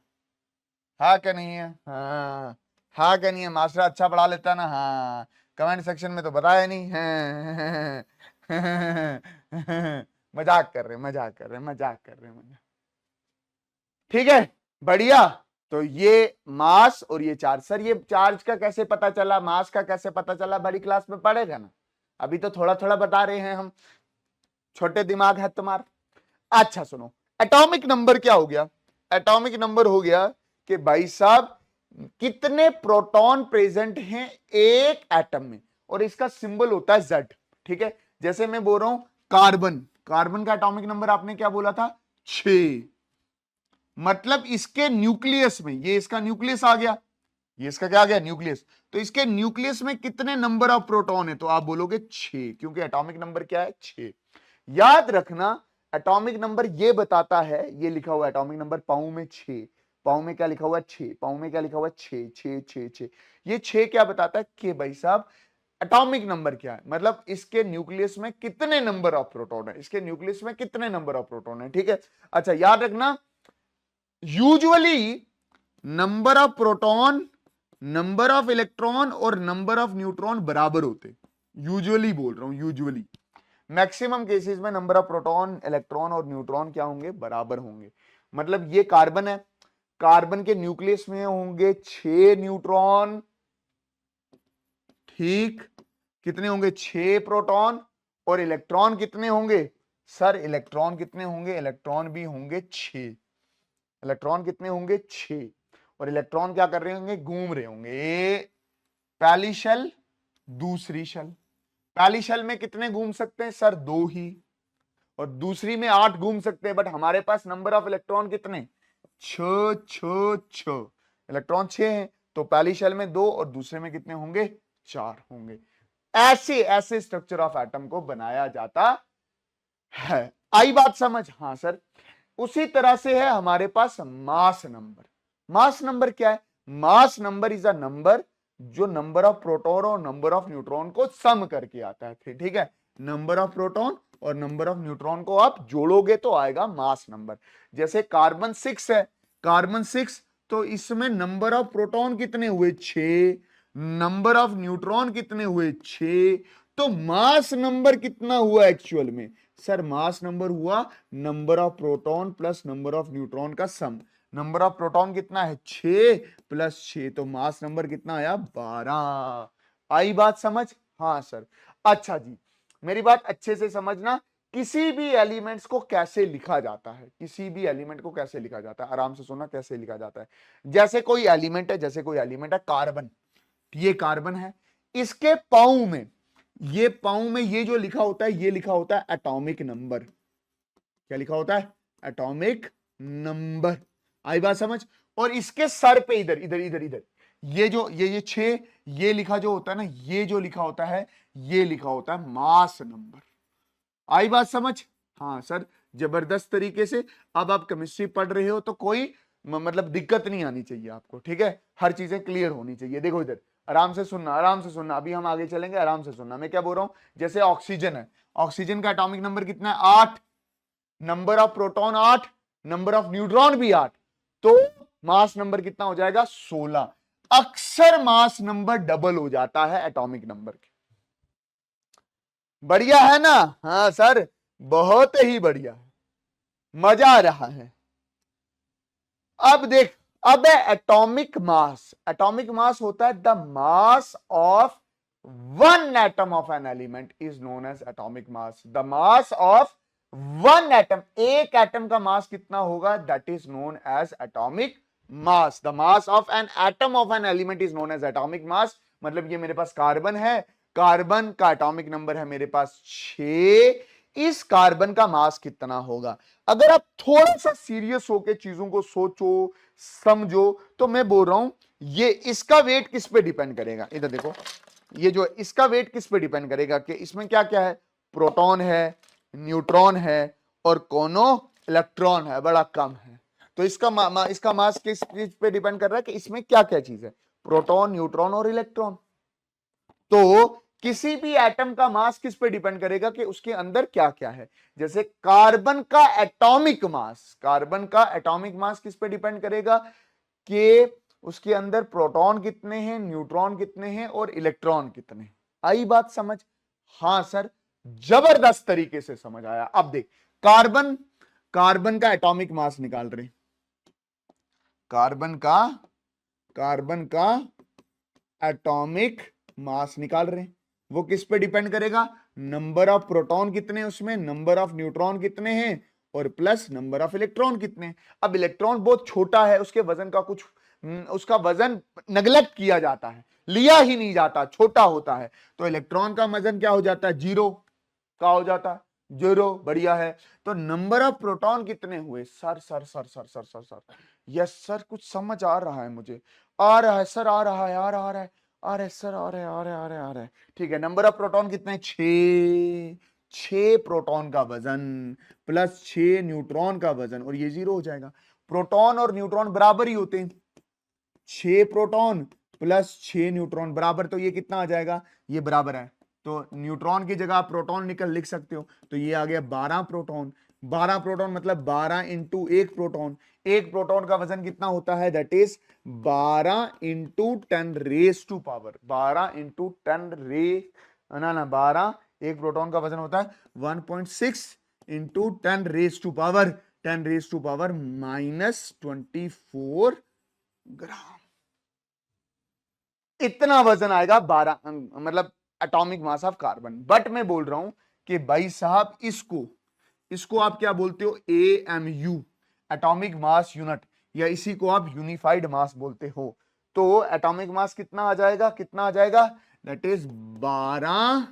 हाँ क्या नहीं है, हाँ हाँ क्या नहीं है, मास्टर अच्छा पढ़ा लेता ना, हाँ कमेंट सेक्शन में तो बताया नहीं है। मजाक कर रहे, मजाक कर रहे, मजाक कर रहे, मजाक। ठीक है, बढ़िया। तो ये मास और ये चार्ज। सर ये चार्ज का कैसे पता चला, मास का कैसे पता चला, बड़ी क्लास में पढ़ेगा ना, अभी तो थोड़ा थोड़ा बता रहे हैं हम, छोटे दिमाग है तुम्हारा। अच्छा सुनो, एटॉमिक नंबर क्या हो गया, एटॉमिक नंबर हो गया कि भाई साहब कितने प्रोटॉन प्रेजेंट हैं एक एटम में, और इसका सिंबल होता है Z। ठीक है, जैसे मैं बोल रहा हूं कार्बन, कार्बन का एटॉमिक नंबर आपने क्या बोला था, 6। मतलब इसके न्यूक्लियस में, ये इसका न्यूक्लियस आ गया, ये इसका क्या आ गया, न्यूक्लियस। तो इसके न्यूक्लियस में कितने नंबर ऑफ प्रोटॉन है, तो आप बोलोगे 6, क्योंकि एटॉमिक नंबर क्या है, 6। याद रखना, एटॉमिक नंबर ये बताता है, ये लिखा हुआ एटॉमिक नंबर पाऊ में 6, पाऊ में क्या लिखा हुआ है, 6, पाऊ में क्या लिखा हुआ है, 6 6 6 6। ये 6 क्या बताता है कि भाई साहब एटॉमिक नंबर क्या है, मतलब इसके न्यूक्लियस में कितने नंबर ऑफ प्रोटॉन है, इसके न्यूक्लियस में कितने नंबर ऑफ प्रोटॉन है। ठीक है, अच्छा याद रखना, usually number of proton, number of electron और नंबर ऑफ न्यूट्रॉन बराबर होते, यूजुअली बोल रहा हूं, यूजुअली। मैक्सिमम केसेस में नंबर ऑफ प्रोटॉन, इलेक्ट्रॉन और न्यूट्रॉन क्या होंगे, बराबर होंगे। मतलब ये कार्बन है, कार्बन के न्यूक्लियस में होंगे 6 न्यूट्रॉन, ठीक, कितने होंगे, 6 प्रोटॉन, और इलेक्ट्रॉन कितने होंगे, सर इलेक्ट्रॉन कितने होंगे, इलेक्ट्रॉन भी होंगे 6, इलेक्ट्रॉन कितने होंगे, 6। और इलेक्ट्रॉन क्या कर रहे होंगे, घूम रहे होंगे, पहली शेल दूसरी शेल। पहली शेल में कितने घूम सकते हैं, सर 2 ही, और दूसरी में 8 घूम सकते हैं, बट हमारे पास नंबर ऑफ इलेक्ट्रॉन कितने, 6 6 6, इलेक्ट्रॉन 6 हैं, तो पहली शेल में 2 और दूसरे में कितने होंगे, 4 होंगे। ऐसे ऐसे स्ट्रक्चर ऑफ एटम को बनाया जाता है। आई बात समझ, हाँ सर। उसी तरह से है हमारे पास मास नंबर। मास नंबर क्या है, mass number is a number जो नंबर ऑफ प्रोटॉन और नंबर ऑफ न्यूट्रॉन को सम करके आता है। ठीक है, नंबर ऑफ प्रोटॉन और नंबर ऑफ न्यूट्रॉन को आप जोड़ोगे तो आएगा मास नंबर। जैसे कार्बन 6 है, कार्बन 6, तो इसमें नंबर ऑफ प्रोटॉन कितने हुए, 6, नंबर ऑफ न्यूट्रॉन कितने हुए, 6, तो मास नंबर कितना हुआ एक्चुअल में, सर मास नंबर हुआ number of proton plus number of neutron का सम। नंबर ऑफ प्रोटॉन कितना है, 6 प्लस 6, तो मास नंबर कितना आया, 12। आई बात समझ, हाँ सर। अच्छा जी, मेरी बात अच्छे से समझना, किसी भी एलिमेंट्स को कैसे लिखा जाता है, किसी भी एलिमेंट को कैसे लिखा जाता है, आराम से सुनना कैसे लिखा जाता है। जैसे कोई एलिमेंट है, जैसे कोई एलिमेंट है कार्बन, ये कार्बन है, इसके पाऊ में, ये पाऊ में ये जो लिखा होता है, ये लिखा होता है एटॉमिक नंबर। क्या लिखा होता है, एटॉमिक नंबर। आई बात समझ। और इसके सर पे इधर इधर इधर इधर ये जो ये 6, ये लिखा जो होता है ना, ये जो लिखा होता है, ये लिखा होता है मास नंबर। आई बात समझ, हाँ सर, जबरदस्त तरीके से। अब आप केमिस्ट्री पढ़ रहे हो तो कोई मतलब दिक्कत नहीं आनी चाहिए आपको, ठीक है, हर चीजें क्लियर होनी चाहिए। देखो इधर आराम से सुनना, आराम से सुनना, अभी हम आगे चलेंगे, आराम से सुनना। मैं क्या बोल रहा हूं, जैसे ऑक्सीजन है, ऑक्सीजन का एटॉमिक नंबर कितना है, 8, number of proton 8, number of neutron भी 8, तो मास नंबर कितना हो जाएगा, 16। अक्सर मास नंबर डबल हो जाता है एटॉमिक नंबर के। बढ़िया है ना, हाँ सर, बहुत ही बढ़िया है, मजा आ रहा है। अब देख, अब है एटॉमिक मास। एटॉमिक मास होता है the mass of one atom of an element is known as atomic mass. The mass of one atom, एक एटम का मास कितना होगा, that is known as atomic mass, the mass of an atom of an element is known as atomic mass. मतलब ये मेरे पास carbon है, carbon का एटॉमिक नंबर है मेरे पास 6। इस कार्बन का मास कितना होगा? अगर आप थोड़ा सा सीरियस होकर चीजों को सोचो समझो तो मैं बोल रहा हूं ये इसका वेट किस पे डिपेंड करेगा। इधर देखो, ये जो इसका वेट किस पे डिपेंड करेगा कि इसमें क्या क्या है, प्रोटॉन है, न्यूट्रॉन है और कोनो इलेक्ट्रॉन है, बड़ा कम है। तो इसका मास किस चीज पे डिपेंड कर रहा है कि इसमें क्या क्या चीज है, प्रोटॉन, न्यूट्रॉन और इलेक्ट्रॉन। तो किसी भी एटम का मास किस पे डिपेंड करेगा कि उसके अंदर क्या क्या है। जैसे कार्बन का एटॉमिक मास, कार्बन का एटॉमिक मास किस पे डिपेंड करेगा कि उसके अंदर प्रोटॉन कितने हैं, न्यूट्रॉन कितने हैं और इलेक्ट्रॉन कितने हैं। आई बात समझ? हां सर, जबरदस्त तरीके से समझ आया। अब देख, कार्बन, कार्बन का एटॉमिक मास निकाल रहे, कार्बन का एटॉमिक मास निकाल रहे हैं। वो किस पे डिपेंड करेगा? नंबर ऑफ प्रोटॉन कितने हैं उसमें, नंबर ऑफ न्यूट्रॉन कितने हैं और प्लस नंबर ऑफ इलेक्ट्रॉन कितने हैं। अब इलेक्ट्रॉन बहुत छोटा है, उसके वजन का कुछ उसका वजन नेग्लेक्ट किया जाता है, लिया ही नहीं जाता, छोटा होता है। तो इलेक्ट्रॉन का वजन क्या हो जाता है? जीरो का हो जाता है, जीरो। बढ़िया है। तो नंबर ऑफ प्रोटॉन कितने हुए? Sir sir sir sir sir sir sir yes sir, कुछ समझ आ रहा है मुझे, आ रहा है सर, आ रहा है, आ रहा है, आ रहे सर, आ रहे आ रहे आ रहे आ रहे। ठीक है, नंबर ऑफ प्रोटॉन कितने? 6। 6 प्रोटॉन का वजन प्लस 6 न्यूट्रॉन का वजन, और ये जीरो हो जाएगा। प्रोटॉन और न्यूट्रॉन बराबर ही होते हैं, 6 प्रोटॉन प्लस 6 न्यूट्रॉन बराबर, तो ये कितना आ जाएगा? ये बराबर है। तो न्यूट्रॉन की जगह आप प्रोटॉन निकल लिख सकते हो, तो ये आ गया 12 प्रोटॉन। 12 प्रोटॉन मतलब 12 इंटू एक प्रोटॉन। एक प्रोटॉन का वजन कितना होता है? That is 12 into 10 raise to power, 12 into 10 raise, ना 12, एक प्रोटॉन का वजन होता है 1.6 into 10 raise to power, 10 raise to power -24 gram. इतना वजन आएगा 12, मतलब atomic mass of carbon. But मैं बोल रहा हूं कि भाई साहब इसको आप क्या बोलते हो? AMU, एटॉमिक मास यूनिट, या इसी को आप यूनिफाइड मास बोलते हो। तो एटॉमिक मास कितना आ जाएगा, कितना आ जाएगा? दैट इज 12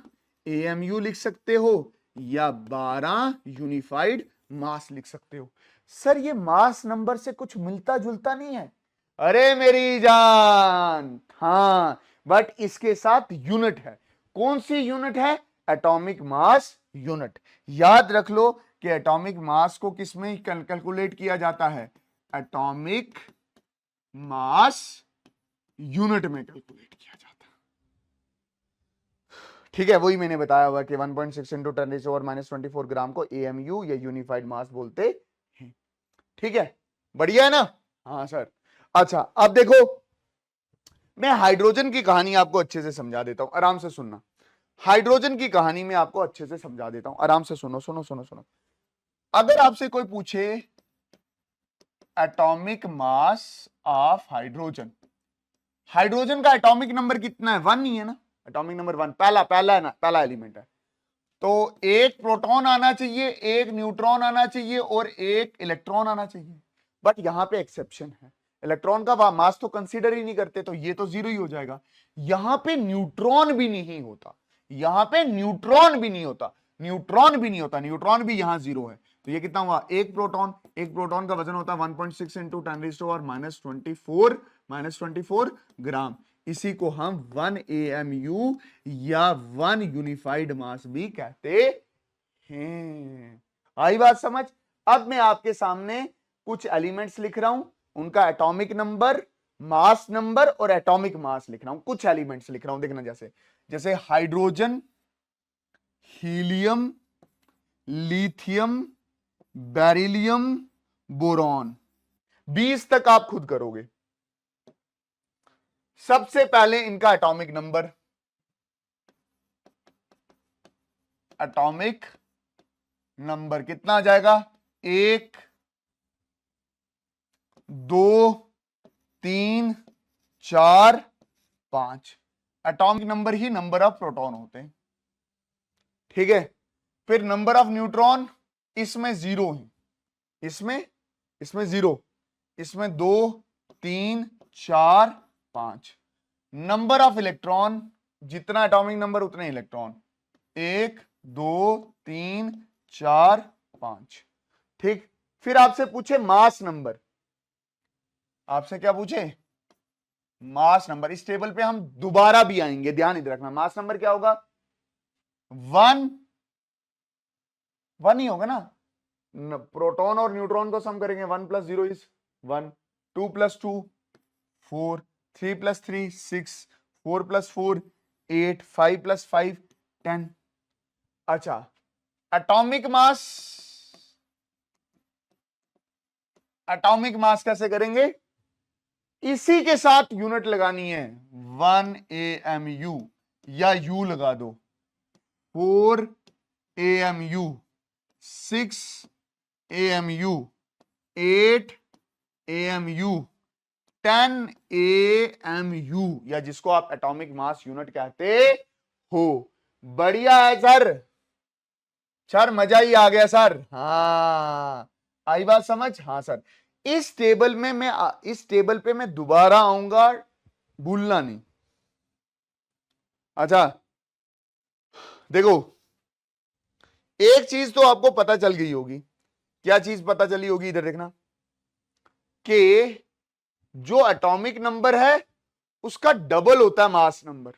AMU लिख सकते हो या 12 यूनिफाइड मास लिख सकते हो। सर ये मास नंबर से कुछ मिलता जुलता नहीं है? अरे मेरी जान, हाँ, बट इसके साथ यूनिट है। कौन सी यूनिट है? Atomic mass unit. याद रख लो कि एटॉमिक मास को किस में कैलकुलेट किया जाता है? एटॉमिक मास यूनिट में कैलकुलेट किया जाता है। ठीक है, वही मैंने बताया हुआ कि 1.6 इंटू 10⁻24 ग्राम को AMU या यूनिफाइड मास बोलते हैं। ठीक है, बढ़िया है ना? हाँ सर। अच्छा, अब देखो, मैं हाइड्रोजन की कहानी आपको अच्छे से समझा देता हूं, आराम से सुनना। हाइड्रोजन की कहानी में आपको अच्छे से समझा देता हूं, आराम से सुनो सुनो सुनो सुनो। अगर आपसे कोई पूछे atomic mass of hydrogen, hydrogen का एटॉमिक नंबर कितना है? 1 ही है ना, एटॉमिक नंबर 1, पहला है ना, पहला एलिमेंट है। तो एक प्रोटॉन आना चाहिए, एक न्यूट्रॉन आना चाहिए और एक इलेक्ट्रॉन आना चाहिए। बट यहां पे एक्सेप्शन है, इलेक्ट्रॉन का मास तो कंसीडर ही नहीं करते, तो ये तो जीरो ही हो जाएगा। यहां पे न्यूट्रॉन भी नहीं होता, यहां पे न्यूट्रॉन भी नहीं होता, न्यूट्रॉन भी नहीं होता, न्यूट्रॉन भी यहां जीरो है। तो ये कितना हुआ? एक प्रोटॉन का वजन होता है 1.6 इंटू 10⁻24 -24 ग्राम। इसी को हम 1 AMU या 1 यूनिफाइड मास भी कहते हैं। आई बात समझ? अब मैं आपके सामने कुछ एलिमेंट्स लिख रहा हूं, उनका एटॉमिक नंबर, मास नंबर और एटॉमिक मास लिख रहा हूं। कुछ एलिमेंट्स लिख रहा हूं, देखना। जैसे जैसे hydrogen, helium, lithium, beryllium, boron. 20 तक आप खुद करोगे। सबसे पहले इनका एटॉमिक नंबर, एटॉमिक नंबर कितना आ जाएगा? 1, 2, 3, 4, 5। Atomic number he number of proton होते हैं। ठीक है, फिर नंबर ऑफ न्यूट्रॉन, इसमें 0 है, इसमें 0, इसमें 2, 3 4 5। नंबर ऑफ इलेक्ट्रॉन, जितना एटॉमिक नंबर उतने इलेक्ट्रॉन, 1 2 3 4 5। ठीक, फिर आपसे पूछे मास नंबर, आपसे क्या पूछे? Mass number. इस टेबल पे हम दोबारा भी आएंगे, ध्यान इधर रखना। मास नंबर क्या होगा? 1 1 ही होगा ना। प्रोटॉन और न्यूट्रॉन को सम करेंगे, 1 + 0 इज 1, 2 + 2 4, 3 + 3 6, 4 + 4 8, 5 + 5 10। अच्छा, एटॉमिक मास, एटॉमिक मास कैसे करेंगे? इसी के साथ यूनिट लगानी है, 1 AMU या U लगा दो, 4 AMU, 6 AMU, 8 AMU, 10 AMU, या जिसको आप एटॉमिक मास यूनिट कहते हो। बढ़िया है सर, सर मजा ही आ गया सर। हाँ, आई बात समझ? हाँ सर, इस टेबल में मैं, इस टेबल पे मैं दोबारा आऊंगा, भूलना नहीं। अच्छा देखो, एक चीज तो आपको पता चल गई होगी। क्या चीज पता चली होगी? इधर देखना, कि जो एटॉमिक नंबर है उसका डबल होता है मास नंबर,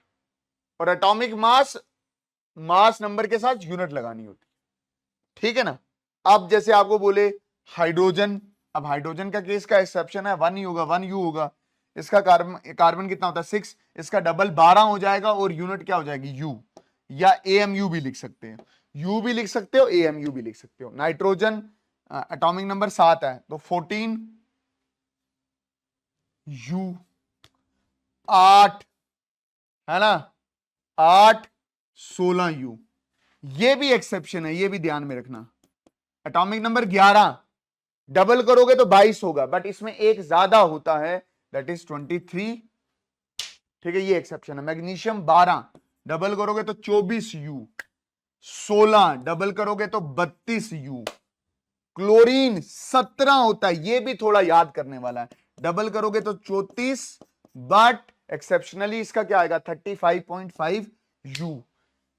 और एटॉमिक मास, मास नंबर के साथ यूनिट लगानी होती है। ठीक है ना? अब जैसे आपको बोले हाइड्रोजन, अब हाइड्रोजन का केस का एक्सेप्शन है, 1 ही होगा, 1 U होगा। इसका कार्बन, कार्बन कितना होता है? 6, इसका डबल 12 हो जाएगा, और यूनिट क्या हो जाएगी? U, या AMU भी लिख सकते हैं, U भी लिख सकते हो, AMU भी लिख सकते हो। नाइट्रोजन एटॉमिक नंबर 7 है, तो 14 U, 8 है ना, 8 16 U। ये भी एक्सेप्शन है, ये भी ध्यान में रखना। एटॉमिक नंबर 11 डबल करोगे तो 22 होगा, बट इसमें एक ज्यादा होता है, दैट इज 23। ठीक है, ये एक्सेप्शन है। मैग्नीशियम 12 डबल करोगे तो 24 U, 16 डबल करोगे तो 32 U। क्लोरीन 17 होता है, ये भी थोड़ा याद करने वाला है, डबल करोगे तो 34, बट एक्सेप्शनली इसका क्या आएगा? 35.5 U।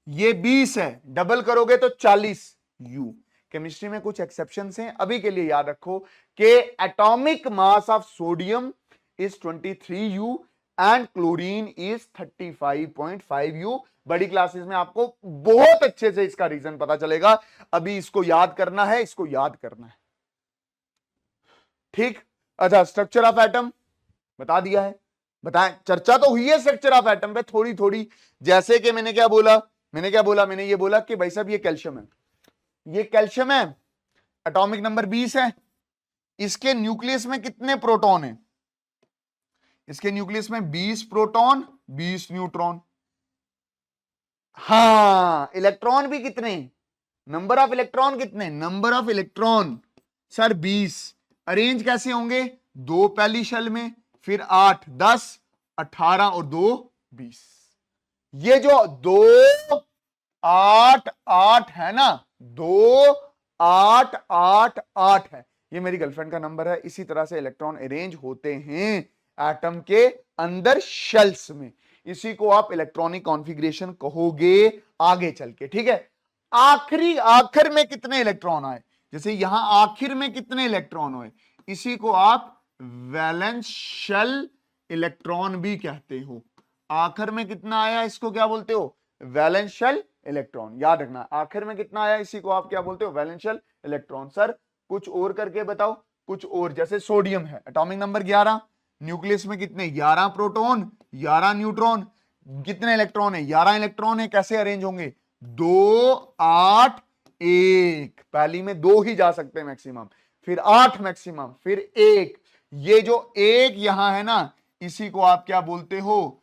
ये 20 है, डबल करोगे तो 40 U। केमिस्ट्री में कुछ एक्सेप्शंस हैं, अभी के लिए याद रखो कि atomic mass of sodium is 23 U and chlorine is 35.5 U। बड़ी क्लासेस में आपको बहुत अच्छे से इसका रीजन पता चलेगा, अभी इसको याद करना है, इसको याद करना है। ठीक, अच्छा स्ट्रक्चर ऑफ एटम बता दिया है, बताएं, चर्चा तो हुई है स्ट्रक्चर ऑफ एटम पे थोड़ी थोड़ी। जैसे कि मैंने क्या बोला, मैंने ये बोला कि भाई साहब ये कैल्शियम है, ये कैल्शियम है, एटॉमिक नंबर 20 है। इसके न्यूक्लियस में कितने प्रोटॉन है? इसके न्यूक्लियस में 20 प्रोटॉन 20 न्यूट्रॉन। हाँ, इलेक्ट्रॉन भी कितने? नंबर ऑफ इलेक्ट्रॉन कितने? Number of electron sir 20। Arrange कैसे होंगे? 2 पहली शेल में, फिर 8 10 18 और 2 20। ये जो 2 8 8 है ना, 2 8 8 8 है, ये मेरी गर्लफ्रेंड का नंबर है। इसी तरह से इलेक्ट्रॉन अरेंज होते हैं एटम के अंदर शेल्स में, इसी को आप इलेक्ट्रॉनिक कॉन्फ़िगरेशन कहोगे आगे चल के। ठीक है, आखिरी आखिर में कितने इलेक्ट्रॉन आए, जैसे यहां आखिर में कितने इलेक्ट्रॉन हुए, इसी को आप वैलेंस शेल इलेक्ट्रॉन भी कहते हो। आखिर में कितना आया, इसको क्या बोलते हो? Valence shell electron. याद रखना, आखिर में कितना आया, इसी को आप क्या बोलते हो? Valence shell electron. सर कुछ और करके बताओ, कुछ और। जैसे सोडियम है, एटॉमिक नंबर 11, न्यूक्लियस में कितने? 11 प्रोटॉन 11 न्यूट्रॉन। कितने इलेक्ट्रॉन है? 11 इलेक्ट्रॉन है। कैसे अरेंज होंगे? 2 8 1, पहली में 2 ही जा सकते हैं मैक्सिमम, फिर 8 मैक्सिमम, फिर 1। ये जो 1 यहां है ना, इसी को आप क्या बोलते हो?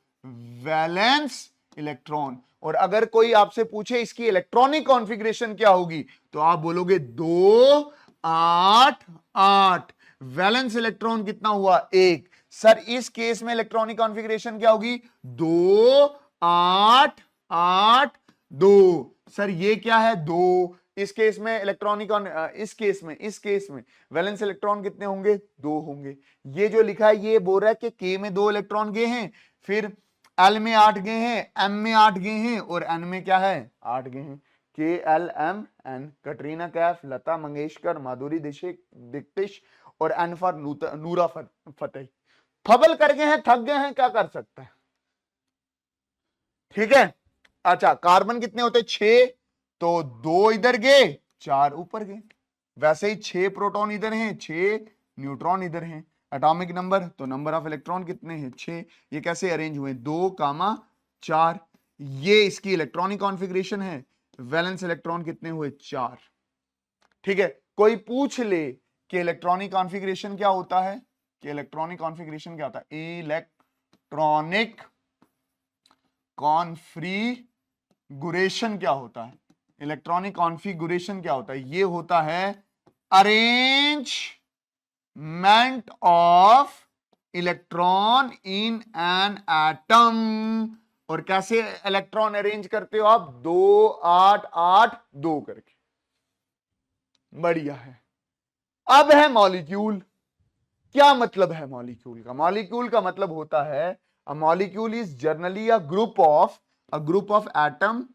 Valence electron. और अगर कोई आपसे पूछे इसकी इलेक्ट्रॉनिक कॉन्फ़िगरेशन क्या होगी, तो आप बोलोगे 2 8 8। वैलेंस इलेक्ट्रॉन कितना हुआ? 1। सर इस केस में इलेक्ट्रॉनिक कॉन्फ़िगरेशन क्या होगी? 2 8 8 2। सर ये क्या है? 2 इस केस में इलेक्ट्रॉनिक, इस केस में वैलेंस इलेक्ट्रॉन कितने होंगे? 2 होंगे। ये जो लिखा है ये बोल रहा है कि के में 2 इलेक्ट्रॉन गए हैं, फिर एल में 8 गए हैं, एम में 8 गए हैं और एन में क्या है? 8 गए हैं। K L M N, Katrina Kaif, Lata Mangeshkar, Madhuri Dixit और एन फॉर नूरा फतेही। फबल कर गए हैं, थक गए हैं, क्या कर सकते हैं? ठीक है। अच्छा, कार्बन कितने होते? 6, तो 2 इधर गए, 4 ऊपर गए। वैसे ही 6 प्रोटॉन इधर हैं, 6 न्यूट्रॉन इधर हैं। एटॉमिक नंबर, तो नंबर ऑफ इलेक्ट्रॉन कितने हैं? 6। ये कैसे अरेंज हुए? 2, 4। ये इसकी इलेक्ट्रॉनिक कॉन्फ़िगरेशन है। वैलेंस इलेक्ट्रॉन कितने हुए? 4। ठीक है। कोई पूछ ले कि इलेक्ट्रॉनिक कॉन्फ़िगरेशन क्या होता है, कि इलेक्ट्रॉनिक कॉन्फ़िगरेशन क्या होता है? इलेक्ट्रॉनिक कॉन्फ़िगरेशन क्या होता है? इलेक्ट्रॉनिक कॉन्फ़िगरेशन क्या होता है? ये होता है arrangement of electron in an atom. और कैसे इलेक्ट्रॉन अरेंज करते हो आप? 2 8 8 2 करके। बढ़िया है। अब है मॉलिक्यूल। क्या मतलब है मॉलिक्यूल का? मॉलिक्यूल का मतलब होता है अ molecule is generally a group of atom,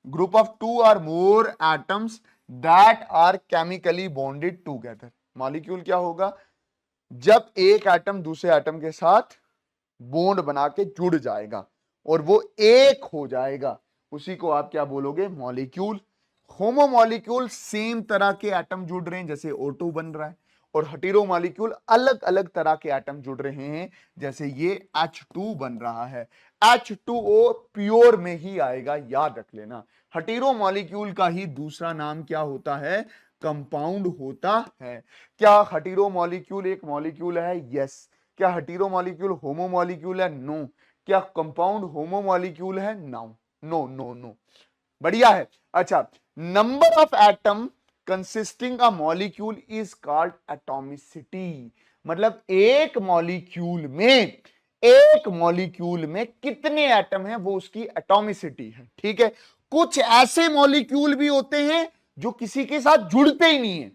group of 2 or more atoms that are chemically bonded together। Molecule क्या होगा? जब एक एटम दूसरे एटम के साथ बॉन्ड बना के जुड़ जाएगा और वो एक हो जाएगा, उसी को आप क्या बोलोगे? मॉलिक्यूल। होमो मॉलिक्यूल सेम तरह के एटम जुड़ रहे हैं, जैसे O2 बन रहा है, और हेटेरो मॉलिक्यूल अलग अलग तरह के एटम जुड़ रहे हैं, जैसे ये H2 बन रहा है। H2O प्योर में ही आएगा, याद रख लेना। हेटेरो मॉलिक्यूल का ही दूसरा नाम क्या होता है? कंपाउंड होता है। क्या हेटेरो मॉलिक्यूल एक मॉलिक्यूल है? यस। क्या हेटेरो मॉलिक्यूल होमो मॉलिक्यूल है? नो। क्या कंपाउंड होमो मॉलिक्यूल है? No no no no. बढ़िया है। अच्छा, number of atom consisting a molecule is called atomicity. मतलब एक मॉलिक्यूल में कितने एटम हैं, वो उसकी एटॉमिसिटी है। ठीक है। कुछ ऐसे मॉलिक्यूल भी होते हैं जो किसी के साथ जुड़ते ही नहीं है।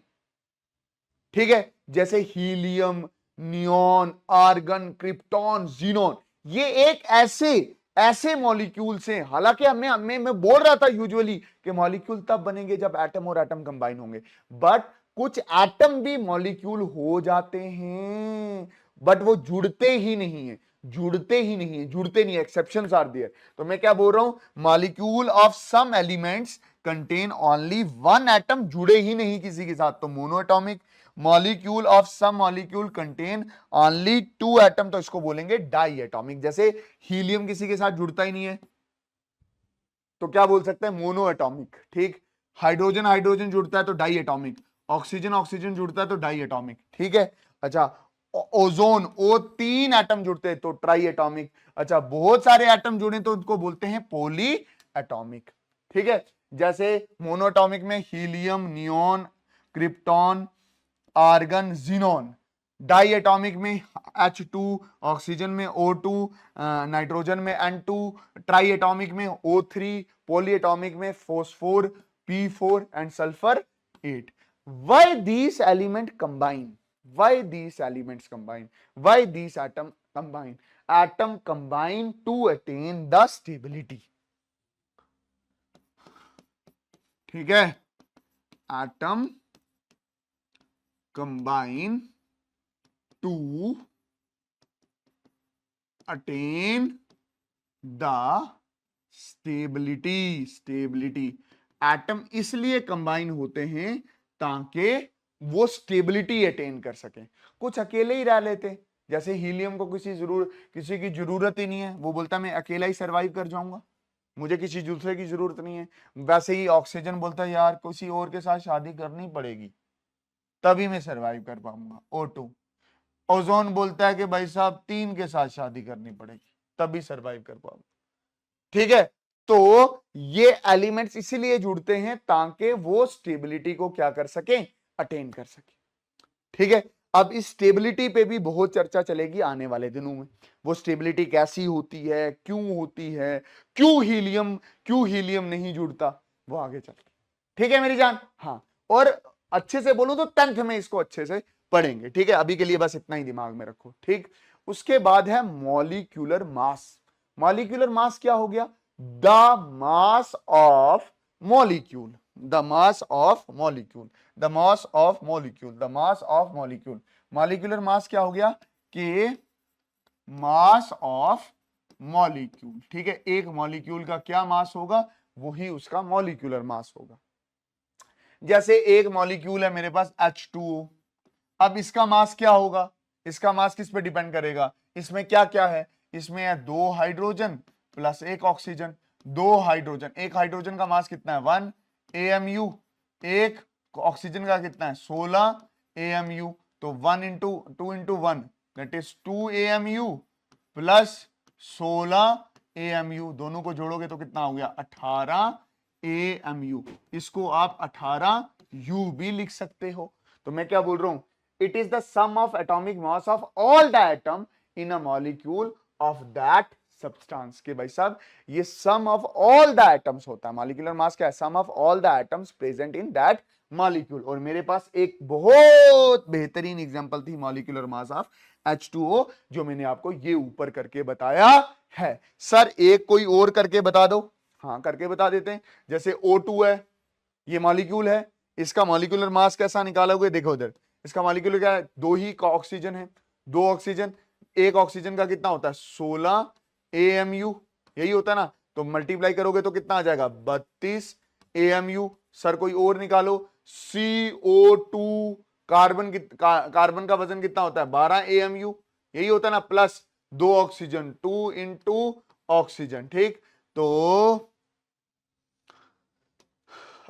ठीक है। जैसे helium, neon, argon, krypton, xenon, ये एक ऐसे मॉलिक्यूल्स हैं। हालांकि मैं बोल रहा था यूजुअली कि मॉलिक्यूल तब बनेंगे जब एटम और एटम कंबाइन होंगे, बट कुछ एटम भी मॉलिक्यूल हो जाते हैं, बट वो जुड़ते ही नहीं है, जुड़ते नहीं, एक्सेप्शंस आर देयर। तो मैं क्या बोल रहा हूं? Molecule of some elements contain only one atom, जुड़े ही नहीं किसी के साथ, तो monoatomic. Molecule of some molecule contain only 2 atom, तो इसको बोलेंगे डाई एटॉमिक। जैसे हीलियम किसी के साथ जुड़ता ही नहीं है, तो क्या बोल सकते हैं? Mono atomic. ठीक। हाइड्रोजन हाइड्रोजन जुड़ता है तो डाई एटॉमिक, ऑक्सीजन ऑक्सीजन जुड़ता है तो डाई एटॉमिक। ठीक है। अच्छा, ओजोन, O3 एटम जुड़ते हैं तो ट्राई एटॉमिक। अच्छा, बहुत सारे एटम जुड़े तो उनको बोलते हैं पॉली एटॉमिक। ठीक है। जैसे मोनोएटॉमिक में helium, neon, krypton, argon, xenon. Diatomic में H2, ऑक्सीजन में O2, नाइट्रोजन में N2, ट्राई एटॉमिक में O3, पॉली एटॉमिक में phosphor, P4 and sulphur 8। Why these elements combine? Why these elements combine? Why these atom combine? Atom combine to attain the stability। ठीक है। Atom combine to attain the stability. Atom इसलिए combine होते हैं ताकि वो stability attain कर सके। कुछ अकेले ही रह लेते, जैसे हीलियम को किसी की जरूरत ही नहीं है, वो बोलता मैं अकेला ही सरवाइव कर जाऊंगा, मुझे किसी दूसरे की जरूरत नहीं है। वैसे ही ऑक्सीजन बोलता है यार किसी और के साथ शादी करनी पड़ेगी तभी मैं सरवाइव कर पाऊंगा, O2। ओजोन बोलता है कि भाई साहब 3 के साथ शादी करनी पड़ेगी तभी सरवाइव कर पाऊंगा। ठीक है। तो ये एलिमेंट्स इसीलिए जुड़ते हैं ताकि वो स्टेबिलिटी को क्या कर सके? अटेन कर सके। ठीक है। अब इस स्टेबिलिटी पे भी बहुत चर्चा चलेगी आने वाले दिनों में। वो स्टेबिलिटी कैसी होती है, क्यों होती है, क्यों हीलियम नहीं जुड़ता, वो आगे चल। ठीक है मेरी जान। हाँ, और अच्छे से बोलूं तो 10th में इसको अच्छे से पढ़ेंगे, ठीक है। अभी के लिए बस इतना ही दिमाग में रखो, ठीक। उसके बाद है मॉलिक्यूलर मास। मॉलिक्यूलर मास क्या हो गया? The mass of molecule, the mass of molecule, the mass of molecule, the mass of molecule. Molecular mass क्या हो गया? कि मास ऑफ मॉलिक्यूल, ठीक है। एक मॉलिक्यूल का क्या मास होगा, वही उसका मॉलिक्यूलर मास होगा। जैसे एक मॉलिक्यूल है मेरे पास H2O, अब इसका मास क्या होगा? इसका मास किस पे डिपेंड करेगा? इसमें क्या क्या है? इसमें है 2 हाइड्रोजन प्लस 1 ऑक्सीजन। 2 हाइड्रोजन, एक हाइड्रोजन का मास कितना है? 1 AMU। एक ऑक्सीजन का कितना है? 16 AMU। तो 1 into 2 into 1 that is 2 AMU plus 16 AMU, दोनों को जोड़ोगे तो कितना हो गया? 18 AMU। इसको आप 18U भी लिख सकते हो। तो मैं क्या बोल रहा हूं? It is the sum of atomic mass of all the atom in a molecule of that substance. के भाई साहब, ये sum of all the atoms होता है। मॉलिक्यूलर मास क्या है? Sum of all the atoms present in that molecule. और मेरे पास एक बहुत बेहतरीन एग्जांपल थी मॉलिक्यूलर मास ऑफ H2O, जो मैंने आपको ये ऊपर करके बताया है। सर एक कोई और करके बता दो। हाँ, करके बता देते हैं। जैसे O2 है, ये मॉलिक्यूल है, इसका मॉलिक्यूलर मास कैसा निकालोगे? देखो इधर, इसका मॉलिक्यूलर क्या है? 2 ही का ऑक्सीजन है, 2 ऑक्सीजन, एक ऑक्सीजन का कितना होता है? 16 AMU, यही होता है ना। तो मल्टीप्लाई करोगे तो कितना आ जाएगा? 32 AMU। सर कोई और निकालो। CO2, कार्बन का वजन कितना होता है? 12 AMU, यही होता है ना। प्लस 2 ऑक्सीजन, 2 इंटू ऑक्सीजन, ठीक। तो